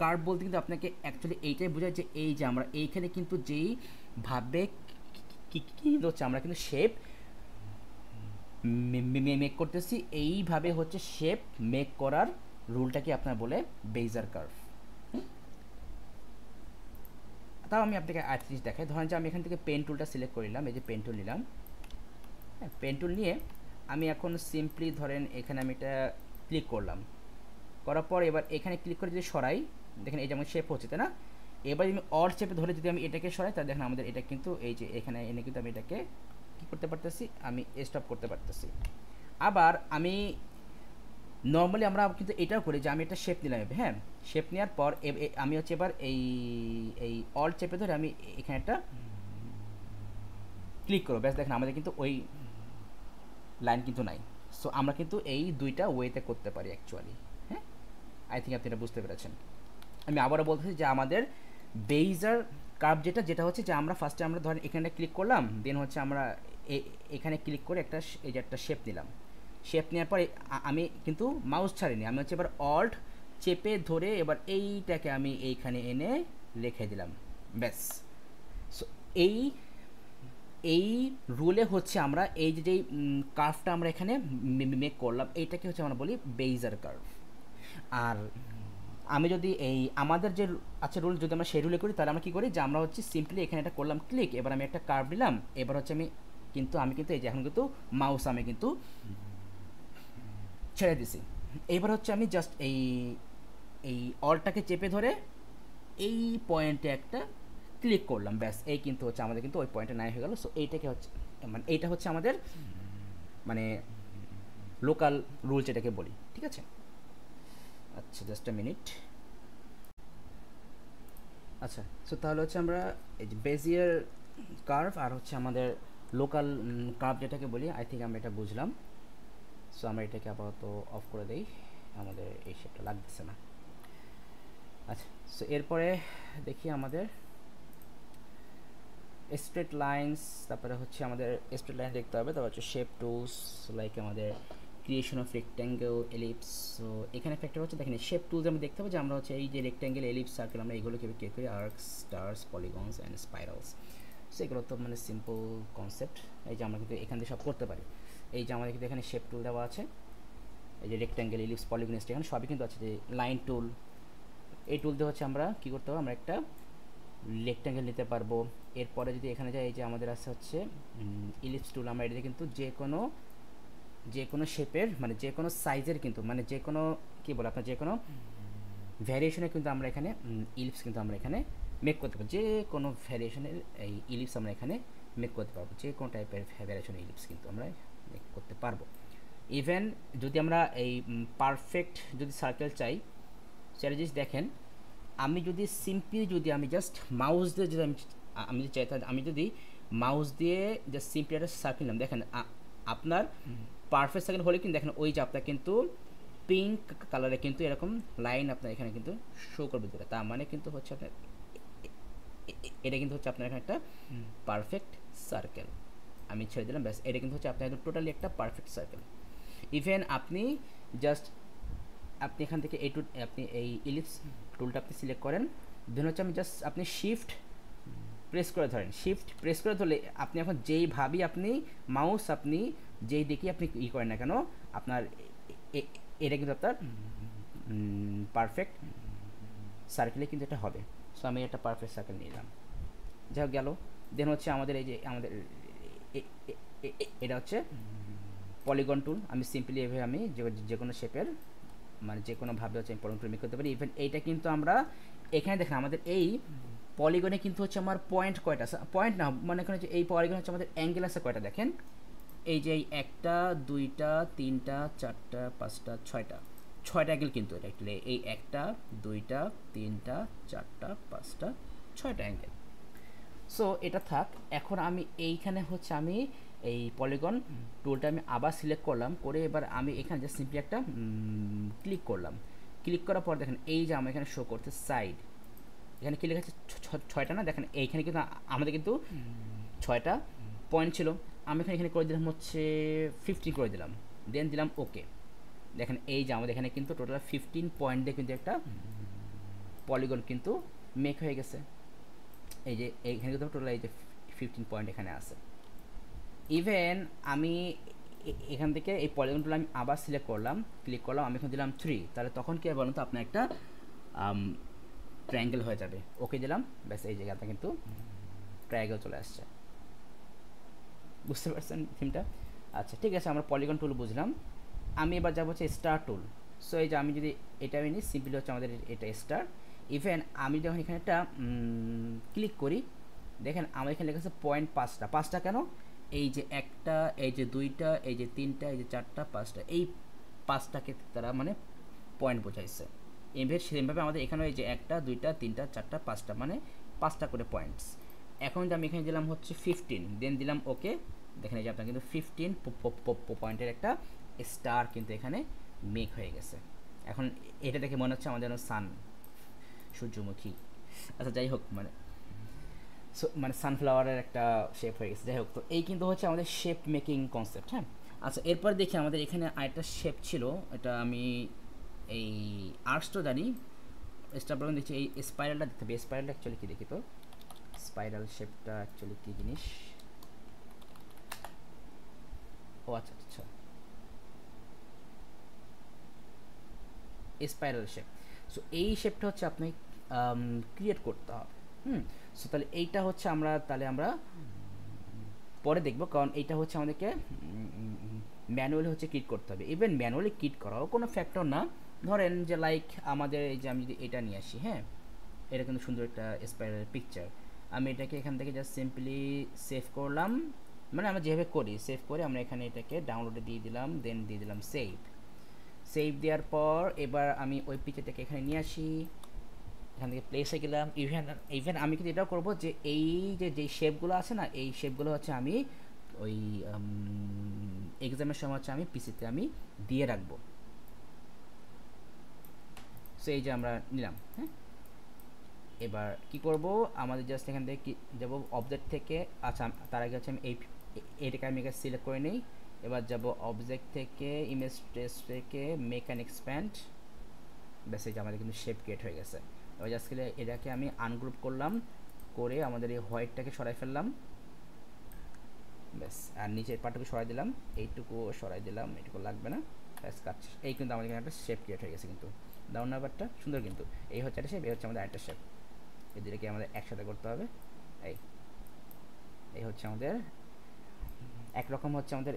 কার্ভ বলতে কিন্তু আপনাকে অ্যাকচুয়ালি এইটাই বোঝায় যে এই যে আমরা এইখানে কিন্তু যেই ভাবে কী হচ্ছে আমরা কিন্তু শেপ মেক করতেছি, এইভাবে হচ্ছে শেপ মেক করার রুলটাকে আপনার বলে বেইজার কার্ভ। তাও আমি আপনাকে আরেকটা জিনিস দেখাই। ধরেন যে আমি এখান থেকে পেন টুলটা সিলেক্ট করে নিলাম, এই যে পেন টুল নিলাম। হ্যাঁ, পেন টুল নিয়ে আমি এখন সিম্পলি ধরেন এখানে আমি এটা ক্লিক করলাম, করার পর এবার এখানে ক্লিক করে যদি সরাই, দেখেন এই যেমন শেপ হচ্ছে, তাই না? এবার আমি অল শেপে ধরে যদি আমি এটাকে সরাই, তাহলে দেখেন আমাদের এটা কিন্তু এই যে এখানে এনে কিন্তু আমি এটাকে কী করতে পারতেছি, আমি স্টপ করতে পারতেছি। আবার আমি নর্মালি আমরা কিন্তু এটাও করি যে আমি একটা শেপ নিলাম, হ্যাঁ, শেপ নেওয়ার পর আমি হচ্ছে এবার এই অল চেপে ধরে আমি এখানে একটা ক্লিক করবো, ব্যাস দেখেন আমাদের কিন্তু ওই লাইন কিন্তু নাই। সো আমরা কিন্তু এই দুইটা ওয়েতে করতে পারি অ্যাকচুয়ালি। হ্যাঁ, আই থিঙ্ক আপনি এটা বুঝতে পেরেছেন। আমি আবারও বলতেছি যে আমাদের বেইজার কার্ভ যেটা হচ্ছে যে আমরা ফার্স্টে আমরা ধরেন এখানে ক্লিক করলাম, দেন হচ্ছে আমরা এখানে ক্লিক করে একটা এই যে একটা শেপ নিলাম। শেপ নেওয়ার পরে আমি কিন্তু মাউস ছাড়িনি, আমি হচ্ছে এবার অল্ট চেপে ধরে এবার এইটাকে আমি এইখানে এনে লিখে দিলাম, ব্যাস। সো এই রুলে হচ্ছে আমরা এই যে যেই কার্ভটা আমরা এখানে মেক করলাম, এইটাকে হচ্ছে আমরা বলি বেইজার কার্ভ। আর আমি যদি এই আমাদের যে আচ্ছা রুল যদি আমরা সেই রুলে করি, তাহলে আমরা কী করি যে আমরা হচ্ছে সিম্পলি এখানে এটা করলাম ক্লিক, এবার আমি একটা কার্ভ নিলাম, এবার হচ্ছে আমি কিন্তু এই যে এখন কিন্তু মাউস আমি কিন্তু ছেড়ে দিছি। এবার হচ্ছে আমি জাস্ট এই অলটাকে চেপে ধরে এই পয়েন্টে একটা ক্লিক করলাম, ব্যাস। এই কিন্তু হচ্ছে আমাদের কিন্তু ওই পয়েন্টে নাই হয়ে গেল। সো এইটাকে হচ্ছে মানে এইটা হচ্ছে আমাদের মানে লোকাল রুল যেটাকে বলি, ঠিক আছে? আচ্ছা, জাস্ট আ মিনিট। আচ্ছা, সো তাহলে হচ্ছে আমরা এই যে বেজিয়ার কার্ভ আর হচ্ছে আমাদের লোকাল কার্ভ যেটাকে বলি, আই থিঙ্ক আমরা এটা বুঝলাম। সো আমরা এটাকে আপাতত অফ করে দেই, আমাদের এই শেপটা লাগতেছে না। আচ্ছা, সো এরপরে দেখি আমাদের স্ট্রেট লাইন্স, তারপরে হচ্ছে আমাদের স্ট্রেট লাইন দেখতে হবে, তারপর হচ্ছে শেপ টুলস লাইক আমাদের creation of rectangle, ellipse. So এখানে ফ্যাক্টর হচ্ছে দেখেন শেপ টুলস আমি দেখতে হবে যে আমরা হচ্ছে এই যে রেক্ট্যাঙ্গেল, এলিপস, সার্কেল আমরা এইগুলো কীভাবে ক্রিয়েট করি, আর্কস, স্টার্স, পলিগনস অ্যান্ড স্পাইরালস। সো এগুলো তো মানে সিম্পল কনসেপ্ট, এই যে আমরা কিন্তু এখান থেকে সব করতে পারি। এই যে আমাদের কিন্তু এখানে শেপ টুল দেওয়া আছে, এই যে রেক্ট্যাঙ্গেল, এলিপস, পলিগন, এখানে সবই কিন্তু আছে। যে লাইন টুল, এই টুল দিয়ে হচ্ছে আমরা কী করতে পারবো, আমরা একটা রেক্ট্যাঙ্গেল নিতে পারবো। এরপরে যদি এখানে যাই, এই যে আমাদের আছে হচ্ছে ইলিপস টুল, আমরা এটাতে কিন্তু যে কোনো শেপের মানে যে কোনো সাইজের কিন্তু মানে যে কোনো কী বলে আপনার যে কোনো ভ্যারিয়েশনে কিন্তু আমরা এখানে ইলিপস কিন্তু আমরা এখানে মেক করতে পারবো। যে কোনো ভ্যারিয়েশনের এই ইলিপস আমরা এখানে মেক করতে পারবো, যে কোনো টাইপের ভ্যারিয়েশনের ইলিপস কিন্তু আমরা মেক করতে পারবো। ইভেন যদি আমরা এই পারফেক্ট যদি সার্কেল চাই, সেটা যদি দেখেন, আমি যদি সিম্পলি যদি আমি জাস্ট মাউস দিয়ে যদি আমি যদি চাই, তাহলে আমি যদি মাউস দিয়ে জাস্ট সিম্পলি একটা সার্কেল নিলাম, দেখেন আপনার পারফেক্ট সার্কেল হলে কিন্তু দেখেন ওই যে আপনার কিন্তু পিঙ্ক কালারে কিন্তু এরকম লাইন আপনার এখানে কিন্তু শো করবে দুটো, তার মানে কিন্তু হচ্ছে আপনার এটা কিন্তু হচ্ছে আপনার এখানে একটা পারফেক্ট সার্কেল। আমি ছেড়ে দিলাম, ব্যাস। এটা কিন্তু হচ্ছে আপনার একদম টোটালি একটা পারফেক্ট সার্কেল। ইভেন আপনি জাস্ট আপনি এখান থেকে এই টুল, আপনি এই ইলিপস টুলটা আপনি সিলেক্ট করেন, দেন হচ্ছে আমি জাস্ট আপনি শিফট প্রেস করে ধরেন, শিফট প্রেস করে ধরলে আপনি এখন যেইভাবেই আপনি মাউস আপনি যেই দিকে আপনি ই করেন না কেন, আপনার এটা কিন্তু আপনার পারফেক্ট সার্কেলে কিন্তু এটা হবে। সো আমি একটা পারফেক্ট সার্কেল নিলাম, যা গেল। দেন হচ্ছে আমাদের এই যে আমাদের এটা হচ্ছে পলিগন টুল। আমি সিম্পলি এভাবে আমি যে কোনো শেপের মানে যে কোনোভাবে হচ্ছে আমি পলিগন টুল মেক করতে পারি। ইভেন এইটা কিন্তু আমরা এখানে দেখেন আমাদের এই পলিগনে কিন্তু হচ্ছে আমার পয়েন্ট কয়টা, পয়েন্ট না মানে এখানে হচ্ছে এই পলিগনে হচ্ছে আমাদের অ্যাঙ্গেল আছে কয়টা দেখেন, এই যে এই একটা দুইটা তিনটা চারটা পাঁচটা ছয়টা, ছয়টা অ্যাঙ্গেল কিন্তু এটা অ্যাকচুয়ালি এই একটা দুইটা তিনটা চারটা পাঁচটা ছয়টা অ্যাঙ্গেল। সো এটা থাক। এখন আমি এইখানে হচ্ছে আমি এই পলিগন টুলটা আমি আবার সিলেক্ট করলাম, করে এবার আমি এখানে জাস্ট সিম্পলি একটা ক্লিক করলাম। ক্লিক করার পর দেখেন এই যে আমার এখানে শো করতে সাইড, এখানে কি লেখা আছে ছয়টা না, দেখেন এইখানে কিন্তু আমাদের কিন্তু ছয়টা পয়েন্ট ছিল। আমি এখানে করে দিলাম হচ্ছে 15 করে দিলাম, দেন দিলাম ওকে। দেখেন এই যে আমাদের এখানে কিন্তু টোটাল 15 পয়েন্ট দিয়ে কিন্তু একটা পলিগন কিন্তু মেক হয়ে গেছে। এই যে এইখানে কিন্তু টোটাল এই যে 15 পয়েন্ট এখানে আছে। ইভেন আমি এখান থেকে এই পলিগনগুলো আমি আবার সিলেক্ট করলাম, ক্লিক করলাম, আমি এখন দিলাম 3, তাহলে তখন কি বলুন তো আপনার একটা ট্রায়াঙ্গেল হয়ে যাবে। ওকে দিলাম, ব্যাস এই জায়গাটা কিন্তু ট্রায়াঙ্গেল চলে আসছে। বুঝতে পারছেন থিমটা? আচ্ছা ঠিক আছে, আমরা পলিগন টুল বুঝলাম। আমি এবার যাবো হচ্ছে স্টার টুল। সো এই যে আমি যদি এটা আমি নিই, সিম্পলি হচ্ছে আমাদের এটা স্টার। ইভেন আমি যখন এখানে একটা ক্লিক করি, দেখেন আমার এখানে লেখা আছে পয়েন্ট পাঁচটা। পাঁচটা কেন? এই যে একটা, এই যে দুইটা, এই যে তিনটা, এই যে চারটা পাঁচটা, এই পাঁচটাকে তারা মানে পয়েন্ট বোঝাইছে। এভাবে সেমভাবে আমাদের এখানেও এই যে একটা দুইটা তিনটা চারটা পাঁচটা মানে পাঁচটা করে পয়েন্টস। এখন আমি এখানে দিলাম হচ্ছে 15, দেন দিলাম ওকে। দেখেন এই যে আপনার কিন্তু 15 পয়েন্টের একটা স্টার কিন্তু এখানে মেক হয়ে গেছে। এখন এটা দেখে মনে হচ্ছে আমাদের সান, সূর্যমুখী, আচ্ছা যাই হোক মানে মানে সানফ্লাওয়ারের একটা শেপ হয়ে গেছে। যাই হোক, তো এই কিন্তু হচ্ছে আমাদের শেপ মেকিং কনসেপ্ট। হ্যাঁ আচ্ছা, এরপর দেখি আমাদের এখানে আরেকটা শেপ ছিল, এটা আমি এই আর্টসটা জানি, স্টার প্রবলেম দেখছি এই স্পাইরালটা দেখতে হবে। স্পাইরালটা অ্যাকচুয়ালি কী দেখি তো, স্পাইরাল শেপটা অ্যাকচুয়ালি কী জিনিস? ও আচ্ছা আচ্ছা, স্পাইরাল শেপ। সো এই শেপটা হচ্ছে আপনি ক্রিয়েট করতে হবে। সো তাহলে এইটা হচ্ছে আমরা পরে দেখবো, কারণ এইটা হচ্ছে আমাদেরকে ম্যানুয়ালি হচ্ছে ক্রিয়েট করতে হবে। ইভেন ম্যানুয়ালি ক্রিয়েট করাও কোনো ফ্যাক্টর না। ধরেন যে লাইক আমাদের এই যে আমি যদি এটা নিয়ে আসি, হ্যাঁ এটা কিন্তু সুন্দর একটা স্পাইরাল পিকচার। আমি এটাকে এখান থেকে জাস্ট সিম্পলি সেভ করলাম, মানে আমরা যেভাবে করি সেভ করে আমরা এখানে এটাকে ডাউনলোডে দিয়ে দিলাম, দেন দিয়ে দিলাম সেভ। সেভ দেওয়ার পর এবার আমি ওই পিকচারটাকে এখানে নিয়ে আসি, এখান থেকে প্লেসে গেলাম। ইভেন আমি কিন্তু এটাও করবো যে এই যে যেই শেপগুলো আছে না, এই শেপগুলো হচ্ছে আমি ওই এক্সামের সময় হচ্ছে আমি পিসিতে আমি দিয়ে রাখবো। সো এই যে আমরা নিলাম। হ্যাঁ এবার কি করব, আমাদের জাস্ট এখান থেকে কি যাব অবজেক্ট থেকে, আচ্ছা তার আগে হচ্ছে আমি এইটাকে আমি সিলেক্ট করে নিই। এবার যাব অবজেক্ট থেকে ইমেজ ট্রেস থেকে মেক অ্যান্ড এক্সপ্যান্ড, ব্যাস এই যে আমাদের কিন্তু শেপ ক্রিয়েট হয়ে গেছে। এবার জাস্ট এটাকে আমি আনগ্রুপ করলাম, করে আমাদের এই হোয়াইটটাকে সরাই ফেললাম, ব্যাস আর নিচের পার্টটুকু সরাই দিলাম, এইটুকু সরাই দিলাম, এইটুকু লাগবে না, ব্যাস কাজ। এই কিন্তু আমাদের এখানে একটা শেপ ক্রিয়েট হয়ে গেছে কিন্তু, দারুণ ব্যাপারটা, সুন্দর কিন্তু। এই হচ্ছে একটা শেপ, এই হচ্ছে আমাদের আরেকটা শেপ, এদেরকে আমাদের একসাথে করতে হবে। এই এই হচ্ছে আমাদের একরকম হচ্ছে আমাদের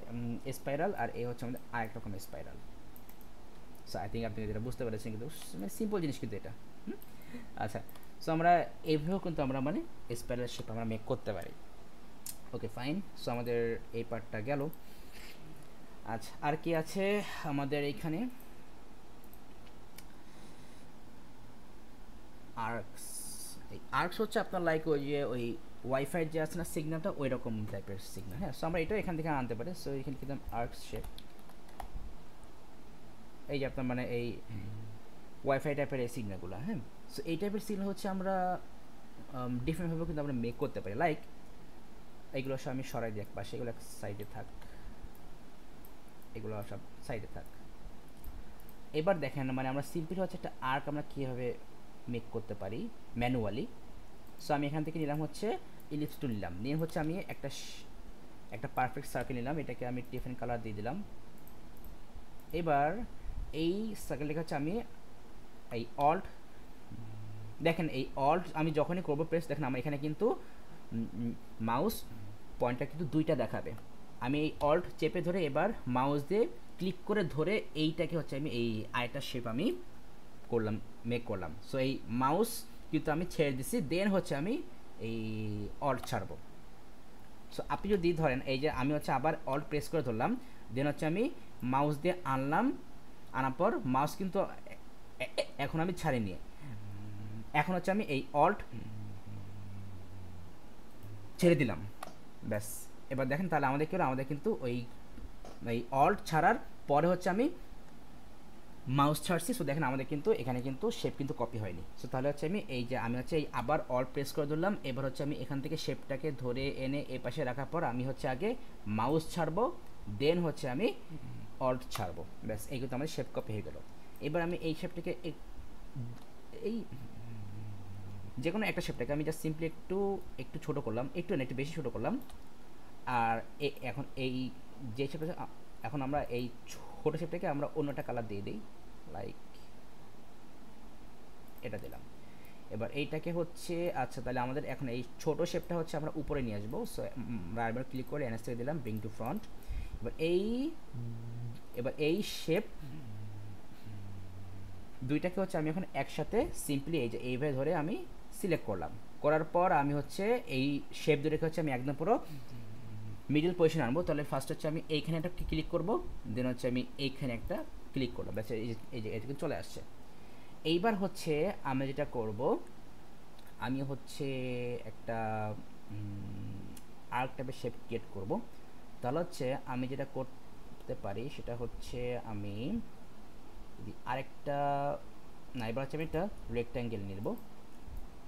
স্পাইরাল, আর এই হচ্ছে আমাদের আরেক রকম স্পাইরাল। সো আই থিঙ্ক আপনি যেটা বুঝতে পেরেছেন, কিন্তু মানে সিম্পল জিনিস কিন্তু এটা। আচ্ছা, সো আমরা এইভাবেও কিন্তু আমরা মানে স্পাইরাল শেপ আমরা মেক করতে পারি। ওকে ফাইন, সো আমাদের এই পার্টটা গেল। আচ্ছা আর কি আছে আমাদের এইখানে, আর্কস। এই আর্কস হচ্ছে আপনার লাইক ওই যে ওই ওয়াইফাই যে আছে না সিগন্যালটা, ওই রকম টাইপের সিগন্যাল। হ্যাঁ সো আমরা এটা এখান থেকে আনতে পারি। সো এখানে কিন্তু আর্কস শেপ, এই যে আপনার মানে এই ওয়াইফাই টাইপের এই সিগন্যালগুলো। হ্যাঁ সো এই টাইপের সিগন্যাল হচ্ছে আমরা ডিফারেন্টভাবে কিন্তু আমরা মেক করতে পারি। লাইক এইগুলো সব আমি সরাই দিই এক পাশে, এগুলো এক সাইডে থাক। এগুলো সব সাইডে থাক। এবার দেখেন মানে আমরা সিম্পলি হচ্ছে একটা আর্ক আমরা কীভাবে মেক করতে পারি ম্যানুয়ালি। সো আমি এখান থেকে নিলাম হচ্ছে ইলিপস টুল নিলাম, নিয়ে হচ্ছে আমি একটা পারফেক্ট সার্কেল নিলাম, এটাকে আমি ডিফারেন্ট কালার দিয়ে দিলাম। এবার এই সার্কেলটাকে হচ্ছে আমি এই অল্ট, দেখেন এই অল্ট আমি যখনই করবো প্রেস, দেখেন আমার এখানে কিন্তু মাউস পয়েন্টটা কিন্তু দুইটা দেখাবে। আমি এই অল্ট চেপে ধরে এবার মাউস দিয়ে ক্লিক করে ধরে এইটাকে হচ্ছে আমি এই আয়টার শেপ আমি করলাম, মেক করলাম। সো এই মাউস কিন্তু আমি ছেড়ে দিছি, দেন হচ্ছে আমি এই অল্ট ছাড়বো। সো আপনি যদি ধরেন এই যে আমি হচ্ছে আবার অল্ট প্রেস করে ধরলাম, দেন হচ্ছে আমি মাউস দিয়ে আনলাম, আনার পর মাউস কিন্তু এখন আমি ছাড়িনি, এখন হচ্ছে আমি এই অল্ট ছেড়ে দিলাম, ব্যাস। এবার দেখেন তাহলে আমাদের কী হলো, আমাদের কিন্তু ওই অল্ট ছাড়ার পরে হচ্ছে আমি মাউস ছাড়ছি। সো দেখেন আমাদের কিন্তু এখানে কিন্তু শেপ কিন্তু কপি হয়নি। সো তাহলে হচ্ছে আমি হচ্ছে এই আবার অল্ট প্রেস করে ধরলাম, এবার হচ্ছে আমি এখান থেকে শেপটাকে ধরে এনে এ পাশে রাখার পর আমি হচ্ছে আগে মাউস ছাড়বো, দেন হচ্ছে আমি অল্ট ছাড়বো, ব্যাস। এই কিন্তু আমাদের শেপ কপি হয়ে গেল। এবার আমি এই শেপটাকে এই যে কোনো একটা শেপটাকে আমি জাস্ট সিম্পলি একটু ছোটো করলাম, একটু না একটু বেশি ছোটো করলাম। আর এখন এই যে শেপটা, এখন আমরা এই ছোটো শেপটাকে আমরা অন্য একটা কালার দিয়ে দিই, লাইক এটা দিলাম। এবার এইটাকে হচ্ছে আচ্ছা তাহলে আমাদের এখন এই ছোটো শেপটা হচ্ছে আমরা উপরে নিয়ে আসবো। সো রাইট ক্লিক করে এনএস থেকে দিলাম ব্রিং টু ফ্রন্ট। এবার এই শেপ দুইটাকে হচ্ছে আমি এখন একসাথে সিম্পলি এই যে এইভাবে ধরে আমি সিলেক্ট করলাম, করার পর আমি হচ্ছে এই শেপ দুটোকে হচ্ছে আমি একদম পুরো মিডল পজিশন আনবো। তাহলে ফার্স্ট হচ্ছে আমি এইখানে একটা ক্লিক করব, দেন হচ্ছে আমি এইখানে একটা ক্লিক করলাম, ব্যাস। এই যে এটা চলে আসছে। এইবার হচ্ছে আমি যেটা করব, আমি হচ্ছে একটা আর্ক টাইপের শেপ ক্রিয়েট করব। তাহলে হচ্ছে আমি যেটা করতে পারি সেটা হচ্ছে আমি আরেকটা না, এবার হচ্ছে আমি একটা রেক্ট্যাঙ্গেল নিব,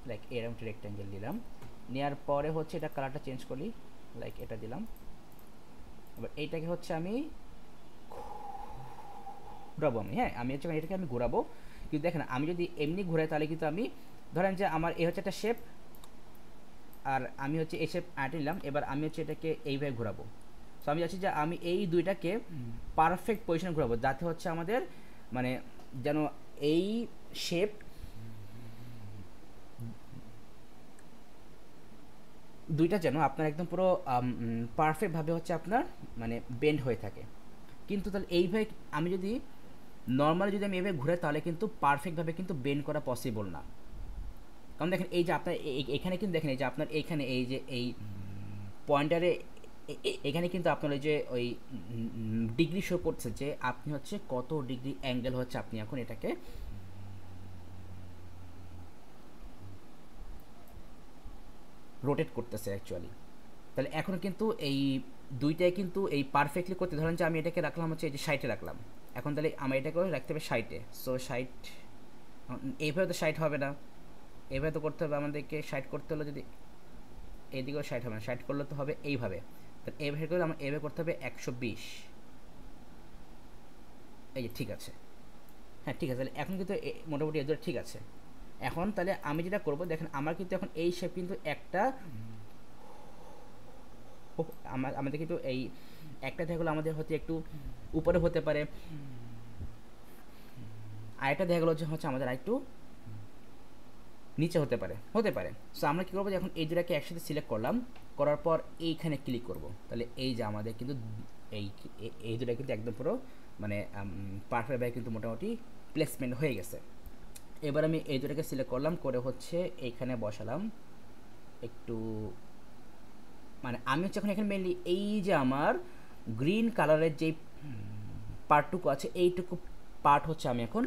লাইক এরকম একটা রেক্ট্যাঙ্গেল নিলাম, নেওয়ার পরে হচ্ছে এটা কালারটা চেঞ্জ করি, লাইক এটা দিলাম। এবার এইটাকে হচ্ছে আমি ঘুরাবো, আমি হচ্ছে এটাকে আমি ঘোরাবো। কিন্তু দেখেন আমি যদি এমনি ঘুরাই তাহলে কিন্তু আমি ধরেন যে আমার এই হচ্ছে একটা শেপ, আর আমি হচ্ছে এই শেপ আঁটে নিলাম, এবার আমি হচ্ছে এটাকে এইভাবে ঘোরাবো। সো আমি চাচ্ছি যে আমি এই দুইটাকে পারফেক্ট পজিশনে ঘোরাবো, যাতে হচ্ছে আমাদের মানে যেন এই শেপ দুইটা যেন আপনার একদম পুরো পারফেক্টভাবে হচ্ছে আপনার মানে বেন্ড হয়ে থাকে। কিন্তু তাহলে এইভাবে আমি যদি নর্মালি যদি আমি এইভাবে ঘুরাই তাহলে কিন্তু পারফেক্টভাবে কিন্তু বেন্ড করা পসিবল না। কারণ দেখেন এই যে আপনার এখানে কিন্তু দেখেন এই যে আপনার এইখানে এই যে এই পয়েন্টারে এখানে কিন্তু আপনার ওই যে ওই ডিগ্রি শো করছে যে আপনি হচ্ছে কত ডিগ্রি অ্যাঙ্গেল হচ্ছে আপনি এখন এটাকে রোটেট করতেছে অ্যাকচুয়ালি। তাহলে এখন কিন্তু এই দুইটাই কিন্তু এই পারফেক্টলি করতে, ধরেন যে আমি এটাকে রাখলাম হচ্ছে এই যে 60-এ রাখলাম, এখন তাহলে আমার এটাকেও রাখতে হবে 60-এ। সো 60 এইভাবে তো 60 হবে না, এইভাবে তো করতে হবে আমাদেরকে। 60 করতে হলে যদি এদিকেও 60 হবে না, 60 করলে তো হবে এইভাবে। তাহলে এইভাবে করলে আমার এইভাবে করতে হবে 120। এই যে ঠিক আছে, হ্যাঁ ঠিক আছে। তাহলে এখন কিন্তু মোটামুটি এদের ঠিক আছে। এখন তাহলে আমি যেটা করব, দেখেন আমার কিন্তু এখন এই শেপ কিন্তু একটা আমাদের কিন্তু এই একটা দেখা গেলো আমাদের হচ্ছে একটু উপরে হতে পারে, আরেকটা দেখা গেলো হচ্ছে আমাদের আরেকটু নিচে হতে পারে। সো আমরা কী করবো, এখন এই দুটাকে একসাথে সিলেক্ট করলাম, করার পর এইখানে ক্লিক করব। তাহলে এই যে আমাদের কিন্তু এই দুটা কিন্তু একদম পুরো মানে পারফেক্টভাবে কিন্তু মোটামুটি প্লেসমেন্ট হয়ে গেছে। এবার আমি এই দুটাকে সিলেক্ট করলাম, করে হচ্ছে এইখানে বসালাম একটু, মানে আমি হচ্ছে এখন এখানে মেনলি এই যে আমার গ্রিন কালারের যে পার্টটুকু আছে এইটুকু পার্ট হচ্ছে আমি এখন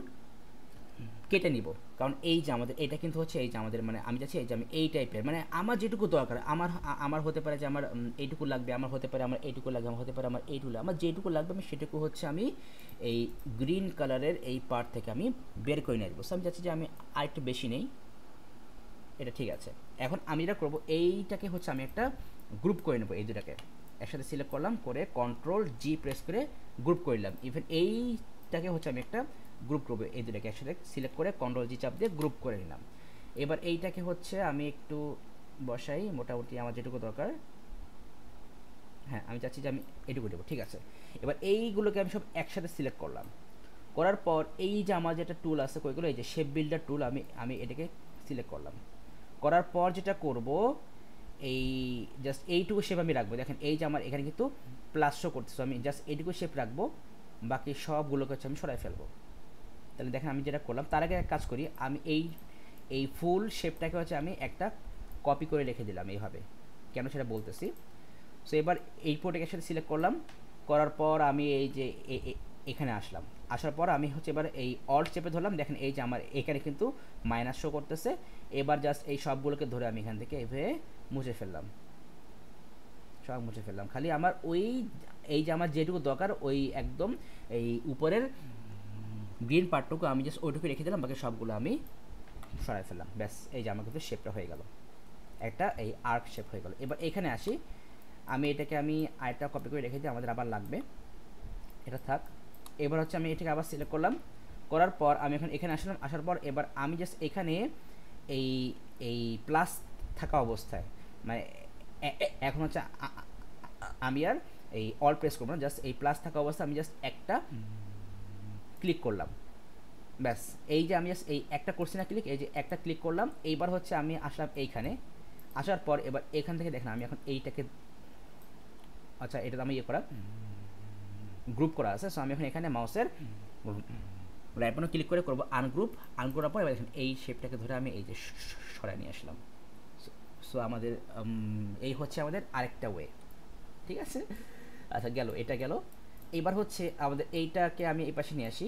কেটে নিব। কারণ এই যে আমাদের এটা কিন্তু হচ্ছে এই যে আমাদের মানে আমি চাচ্ছি এই যে আমি এই টাইপের মানে আমার যেটুকু দরকার, আমার হতে পারে যে আমার এইটুকু লাগবে, আমার হতে পারে আমার এইটুকু লাগবে, আমার হতে পারে আমার এইটুকু, আমার যেটুকু লাগবে আমি সেটুকু হচ্ছে আমি এই গ্রিন কালারের এই পার্ট থেকে আমি বের করে নিয়ে আসবো। সো আমি চাচ্ছি যে আমি আরেকটু বেশি নেই, এটা ঠিক আছে। এখন আমি যেটা করবো এইটাকে হচ্ছে আমি একটা গ্রুপ করে নেবো এই দুটাকে, একসাথে সিলেক্ট করলাম, করে কন্ট্রোল জি প্রেস করে গ্রুপ করলাম। ইভেন এইটাকে হচ্ছে আমি একটা গ্রুপ করবো, এই দুটাকে একসাথে সিলেক্ট করে কন্ট্রোল জি চাপ দিয়ে গ্রুপ করে নিলাম। এবার এইটাকে হচ্ছে আমি একটু বসাই, মোটামুটি আমার যেটুকু দরকার, হ্যাঁ আমি চাচ্ছি যে আমি এটুকু দেবো, ঠিক আছে। এবার এইগুলোকে আমি সব একসাথে সিলেক্ট করলাম, করার পর এই যে আমার যেটা টুল আছে কইগুলো, এই যে শেপ বিল্ডার টুল, আমি আমি এটাকে সিলেক্ট করলাম। করার পর যেটা করব, এই জাস্ট এইটুকু শেপ আমি রাখবো। দেখেন এই যে আমার এখানে কিন্তু প্লাস শো করতেছে, আমি জাস্ট এইটুকু শেপ রাখবো, বাকি সবগুলোকে হচ্ছে আমি সরাই ফেলবো। তাহলে দেখেন আমি যেটা করলাম, তার আগে এক কাজ করি, আমি এই ফুল শেপটাকে হচ্ছে আমি একটা কপি করে রেখে দিলাম এইভাবে, কেন সেটা বলতেছি। সো এবার এই প্রোটেক্টের সাথে সিলেক্ট করলাম, করার পর আমি এই যে এখানে আসলাম, আসার পর আমি হচ্ছে এবার এই অল্ট চেপে ধরলাম। দেখেন এই যে আমার এখানে কিন্তু মাইনাস শো করতেছে। এবার জাস্ট এই সবগুলোকে ধরে আমি এখান থেকে এইভাবে মুছে ফেললাম, সব মুছে ফেললাম। খালি আমার ওই এই যে আমার যেটুকু দরকার ওই একদম এই উপরের গ্রিন পার্টটুকু আমি জাস্ট ওইটুকু রেখে দিলাম, বাকি সবগুলো আমি সরাই ফেললাম। ব্যাস এই যে আমার কিন্তু শেপটা হয়ে গেল, একটা এই আর্ক শেপ হয়ে গেল। এবার এখানে আসি, আমি এটাকে আমি আরেকটা কপি করে রেখে দিই, আমাদের আবার লাগবে, এটা থাক। এবার হচ্ছে আমি এটাকে আবার সিলেক্ট করলাম, করার পর আমি এখন এখানে আসলাম, আসার পর এবার আমি জাস্ট এখানে এই এই প্লাস থাকা অবস্থায়, মানে এখন হচ্ছে আমি আর এই অল প্রেস করবো না, জাস্ট এই প্লাস থাকা অবস্থায় আমি জাস্ট একটা ক্লিক করলাম। ব্যাস এই যে আমি জাস্ট এই একটা করছি না ক্লিক, এই যে একটা ক্লিক করলাম। এইবার হচ্ছে আমি আসলাম এইখানে, আসার পর এবার এখান থেকে দেখেন আমি এখন এইটাকে, আচ্ছা এটা আমি ইয়ে করা গ্রুপ করা আছে। সো আমি এখন এখানে মাউসের রাইট বাটন ক্লিক করে করবো আনগ্রুপ, করার পর এবার দেখেন এই শেপটাকে ধরে আমি এই যে সরাই নিয়ে আসলাম। সো আমাদের এই হচ্ছে আমাদের আরেকটা ওয়ে, ঠিক আছে। আচ্ছা গেল, এটা গেল। এবার হচ্ছে আমাদের এইটাকে আমি এই পাশে নিয়ে আসি,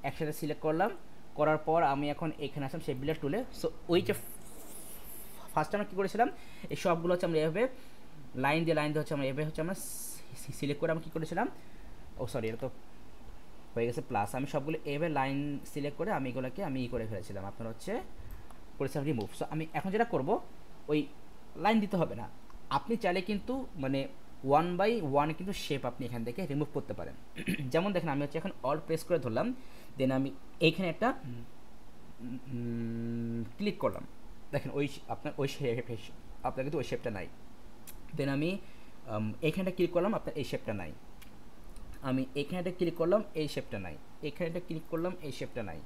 একসাথে সিলেক্ট করলাম, করার পর আমি এখন এখানে আসলাম শেপ বিল্ডার টুলে। সো ওই যে ফার্স্ট আমরা কী করেছিলাম, এই সবগুলো হচ্ছে আমরা এভাবে লাইন দিয়ে হচ্ছে আমরা এভাবে হচ্ছে আমরা সিলেক্ট করে আমরা কী করেছিলাম, ও সরি এটা তো হয়ে গেছে প্লাস, আমি সবগুলো এভাবে লাইন সিলেক্ট করে আমি এগুলোকে আমি ই করে ফেলেছিলাম, আপনার হচ্ছে করেছিলাম রিমুভ। সো আমি এখন যেটা করব, ওই লাইন দিতে হবে না, আপনি চাইলে কিন্তু মানে 1/1 কিন্তু শেপ আপনি এখান থেকে রিমুভ করতে পারেন। যেমন দেখেন আমি হচ্ছে এখন অল প্রেস করে ধরলাম, দেন আমি এইখানে একটা ক্লিক করলাম, দেখেন ওই আপনার ওই শেপ, আপনার কিন্তু ওই শেপটা নাই। দেন আমি এইখানটা ক্লিক করলাম, আপনার এই শেপটা নাই। আমি এখানেটা ক্লিক করলাম, এই শেপটা নাই। এখানেটা ক্লিক করলাম, এই শেপটা নাই।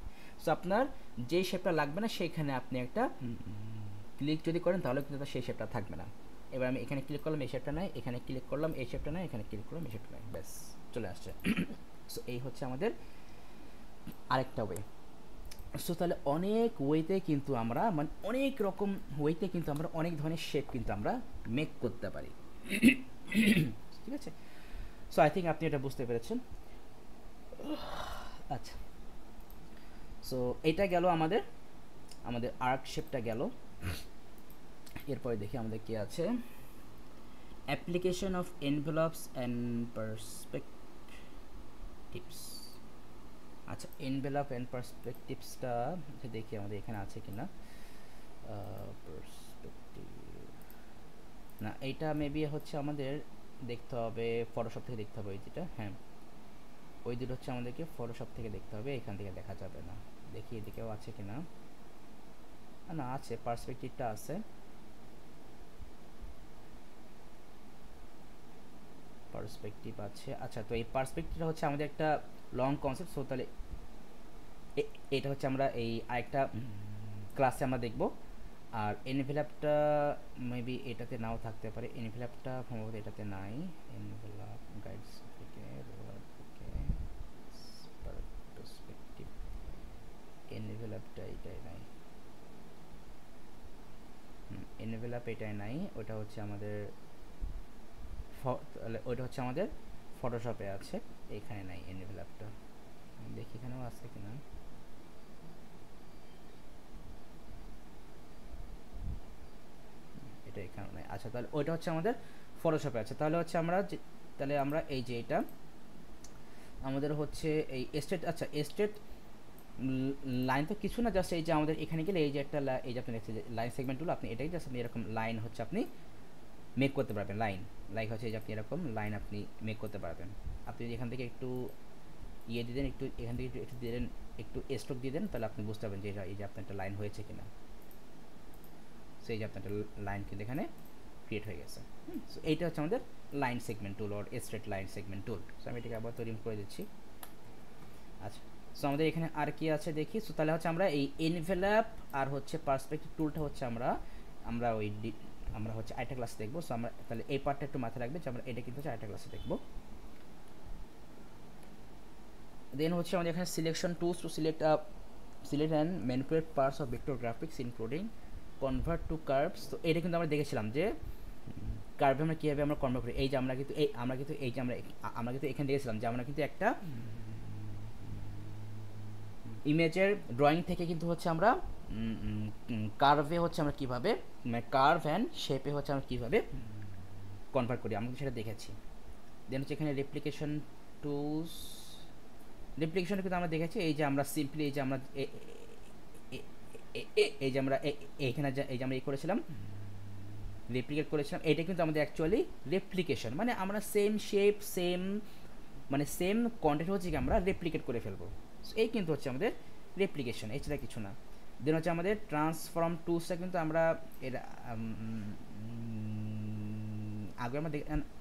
সো আপনার যেই শেপটা লাগবে না সেইখানে আপনি একটা ক্লিক যদি করেন তাহলে কিন্তু সেই শেপটা থাকবে না। এবার আমি এখানে ক্লিক করলাম, এই শেপটা নাই, এখানে ক্লিক করলাম, এই শেপটা নাই, এখানে ক্লিক করলাম, এই শেপটা নাই, ব্যাস চলে আসছে। সো এই হচ্ছে আমাদের আরেকটা ওয়ে। সো তাহলে অনেক ওয়েতে কিন্তু আমরা মানে অনেক রকম ওয়েতে কিন্তু আমরা অনেক ধরনের শেপ কিন্তু আমরা মেক করতে পারি, ঠিক আছে। সো আই থিঙ্ক আপনি এটা বুঝতে পেরেছেন। আচ্ছা, সো এটা গেল আমাদের আমাদের আর্ক শেপটা গেল। এরপরে দেখি আমাদের কি আছে, অ্যাপ্লিকেশন অফ এনভেলপস অ্যান্ড পার্সপেক্টিভস। আচ্ছা এনভেলপ অ্যান্ড পার্সপেক্টিভসটা দেখি আমাদের এখানে আছে কি না। পার্সপেক্টিভ না, এইটা মেবি হচ্ছে আমাদের দেখতে হবে ফটোশপ থেকে দেখতে হবে, ওই যেটা, হ্যাঁ ওই দুটো হচ্ছে আমাদেরকে ফটোশপ থেকে দেখতে হবে, এখান থেকে দেখা যাবে না। দেখি এদিকেও আছে কি না, না আছে, পার্সপেক্টিভটা আছে, পার্সপেক্টিভ আছে। আচ্ছা তো এই পার্সপেক্টিভটা হচ্ছে আমাদের একটা লং কনসেপ্ট। সো তাহলে এটা হচ্ছে আমরা এই আরেকটা ক্লাসে আমরা দেখব। আর এনভেলপটা মেবি এটাতে নাও থাকতে পারে, এনভেলপটা সম্ভবত এটাতে নাই। এনভেলপ গাইডস থেকে পার্সপেক্টিভ, এনভেলপটা এটাই নাই, এনভেলপ এটাই নাই, ওটা হচ্ছে আমাদের ওইটা হচ্ছে আমাদের ফটোশপে আছে, এখানে নাই এনভেলপটা। দেখি এখানেও আছে কিনা, এটা এখানেও নাই। আচ্ছা তাহলে ওইটা হচ্ছে আমাদের ফটোশপে আছে। তাহলে হচ্ছে আমরা তাহলে আমরা এই যে এটা আমাদের হচ্ছে এই স্টেট, আচ্ছা স্টেট লাইন তো কিছু না, জাস্ট এই যে আমাদের এখানে গেলে এই যে একটা এই যে আপনি দেখছেন যে লাইন সেগমেন্টগুলো, আপনি এটাই জাস্ট আপনি এরকম লাইন হচ্ছে আপনি মেক করতে পারবেন লাইন, লাইক হচ্ছে যে আপনি এরকম লাইন আপনি মেক করতে পারবেন। আপনি যদি এখান থেকে একটু ইয়ে দিয়ে দেন, একটু এখান থেকে একটু দিয়ে দেন, একটু স্ট্রোক দিয়ে দেন, তাহলে আপনি বুঝতে পারবেন যে এই যে আপনার একটা লাইন হয়েছে কিনা। সেই যে আপনার একটা লাইন কিন্তু এখানে ক্রিয়েট হয়ে গেছে। সো এইটা হচ্ছে আমাদের line segment tool or straight line segment tool. So আমি এটাকে আবার তৈরি করে দিচ্ছি। আচ্ছা, সো আমাদের এখানে আর কি আছে দেখি। সো তাহলে হচ্ছে আমরা এই এনভেলাপ আর হচ্ছে পার্সপেক্টিভ টুলটা হচ্ছে আমরা ওই আমরা হচ্ছে আরেকটা ক্লাসে দেখবো। সো আমরা তাহলে এই পার্টটা একটু মাথায় রাখবে যে আমরা এটা কিন্তু হচ্ছে আরেকটা ক্লাসে দেখবো। দেন হচ্ছে আমাদের এখানে selection tools to select and manipulate parts of vector graphics including convert to curves. তো এটা কিন্তু আমরা দেখেছিলাম যে কার্ভে আমরা কীভাবে আমরা কনভার্ট করি। এই যে আমরা কিন্তু এই যে আমরা কিন্তু এখানে দেখেছিলাম যে আমরা কিন্তু একটা ইমেজের ড্রয়িং থেকে কিন্তু হচ্ছে আমরা কার্ভে হচ্ছে আমরা কীভাবে, মানে কার্ভ অ্যান্ড শেপে হচ্ছে আমরা কীভাবে কনভার্ট করি, আমরা সেটা দেখেছি। দেন হচ্ছে এখানে রেপ্লিকেশন টুলস, রেপ্লিকেশনে কিন্তু আমরা দেখেছি এই যে আমরা সিম্পলি এই যে আমরা এই যে আমরা এইখানে এই যে আমরা এই করেছিলাম রেপ্লিকেট করেছিলাম, এটা কিন্তু আমাদের অ্যাকচুয়ালি রেপ্লিকেশন, মানে আমরা সেম শেপ সেম মানে সেম কন্টেন্ট হচ্ছে কি আমরা রেপ্লিকেট করে ফেলবো। এই কিন্তু হচ্ছে আমাদের রেপ্লিকেশন, এছাড়া কিছু না। দেন হচ্ছে আমাদের ট্রান্সফর্ম টুলসটা কিন্তু আমরা এটা আগে আমরা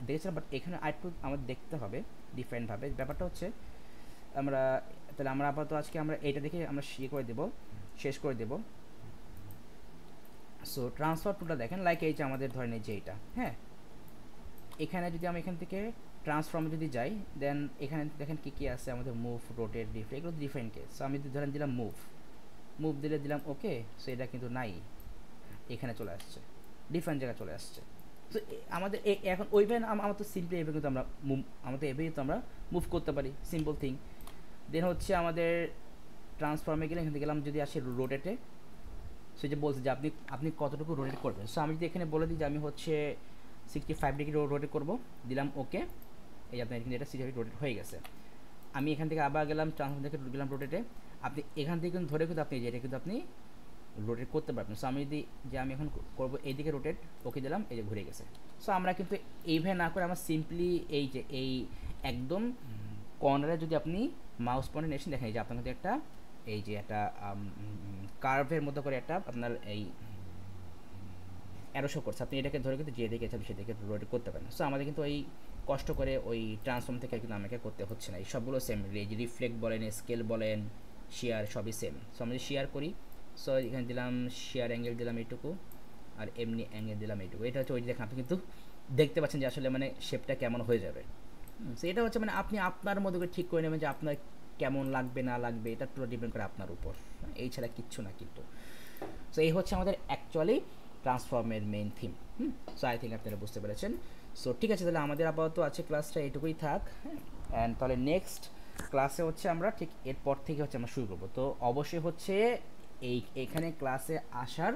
দেখেছিলাম, বাট এখানে আরেকটু আমাদের দেখতে হবে ডিফারেন্টভাবে। ব্যাপারটা হচ্ছে আমরা তাহলে আমরা আপাতত আজকে আমরা এটা দেখে আমরা করে দেবো, শেষ করে দেবো। সো ট্রান্সফার টুলটা দেখেন, লাইক এই যে আমাদের ধরেন এই যে এইটা, হ্যাঁ, এখানে যদি আমি এখান থেকে ট্রান্সফর্মে যদি যাই, দেন এখানে দেখেন কী কী আছে আমাদের, মুভ, রোটেট, রিফ্লেক্ট, এগুলো ডিফারেন্ট কেস। সো আমি ধরেন দিলাম মুভ দিলাম ওকে। সো এটা কিন্তু নাই, এখানে চলে আসছে, ডিফারেন্ট জায়গায় চলে আসছে। তো আমাদের এখন ওইভাবে আমার তো সিম্পলি এভাবে কিন্তু আমরা আমাদের এভাবেই তো আমরা মুভ করতে পারি, সিম্পল থিং। দেন হচ্ছে আমাদের ট্রান্সফর্মে গেলে এখানে গেলাম, যদি আসি রোটেটে, সে যে বলছে যে আপনি কতটুকু রোটেট করবেন। সো আমি যদি এখানে বলে দিই যে আমি হচ্ছে 65 ডিগ্রি রোটেট করবো, দিলাম ওকে। এই আপনার কিন্তু এটা 60 ডিগ্রি রোটেট হয়ে গেছে। আমি এখান থেকে আবার গেলাম ট্রান্সফর্ম থেকে গেলাম রোটেটে, আপনি এখান থেকে কিন্তু ধরে কিন্তু আপনি এটা কিন্তু আপনি রোটেট করতে পারবেন। সো আমি যদি যে আমি এখন করবো এইদিকে রোটেট, ওকে দিলাম, এই যে ঘুরে গেছে। সো আমরা কিন্তু এইভাবে না করে আমরা সিম্পলি এই যে এই একদম কর্নারে যদি আপনি মাউস পয়েন্টে নেশন দেখেন, এই যে আপনার কিন্তু একটা এই যে একটা কার্ভের মতো করে একটা আপনার এই অ্যারো শো করছে, আপনি এটাকে ধরে কিন্তু যে দিকে চান সেদিকে রোটেট করতে পারেন। সো আমাদের কিন্তু ওই কষ্ট করে ওই ট্রান্সফর্ম থেকে কিন্তু আমাকে করতে হচ্ছে না, এই সবগুলো সেম, রিফ্লেক্ট বলেন, স্কেল বলেন, শেয়ার, সবই সেম। সো আমরা শেয়ার করি, সো এখানে দিলাম শেয়ার অ্যাঙ্গেল দিলাম এইটুকু, আর এমনি অ্যাঙ্গেল দিলাম এইটুকু। এটা হচ্ছে ওই দেখেন আপনি কিন্তু দেখতে পাচ্ছেন যে আসলে মানে শেপটা কেমন হয়ে যাবে। সো এটা হচ্ছে মানে আপনি আপনার মতো করে ঠিক করে নেবেন যে আপনার কেমন লাগবে না লাগবে, এটা পুরো ডিপেন্ড করে আপনার উপর, এই ছাড়া কিচ্ছু না কিন্তু। সো এই হচ্ছে আমাদের অ্যাকচুয়ালি ট্রান্সফর্মের main theme. So I think আপনারা বুঝতে পেরেছেন। সো ঠিক আছে, তাহলে আমাদের আপাতত আছে ক্লাসটা এইটুকুই থাক। অ্যান্ড তাহলে নেক্সট ক্লাসে হচ্ছে আমরা ঠিক এরপর থেকে হচ্ছে আমরা শুরু করবো। তো অবশ্যই হচ্ছে এইখানে ক্লাসে আসার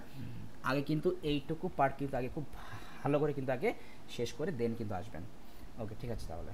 আগে কিন্তু এইটুকু পার্ট কিন্তু আগে খুব ভালো করে কিন্তু আগে শেষ করে দেন কিন্তু আসবেন। ওকে, ঠিক আছে তাহলে।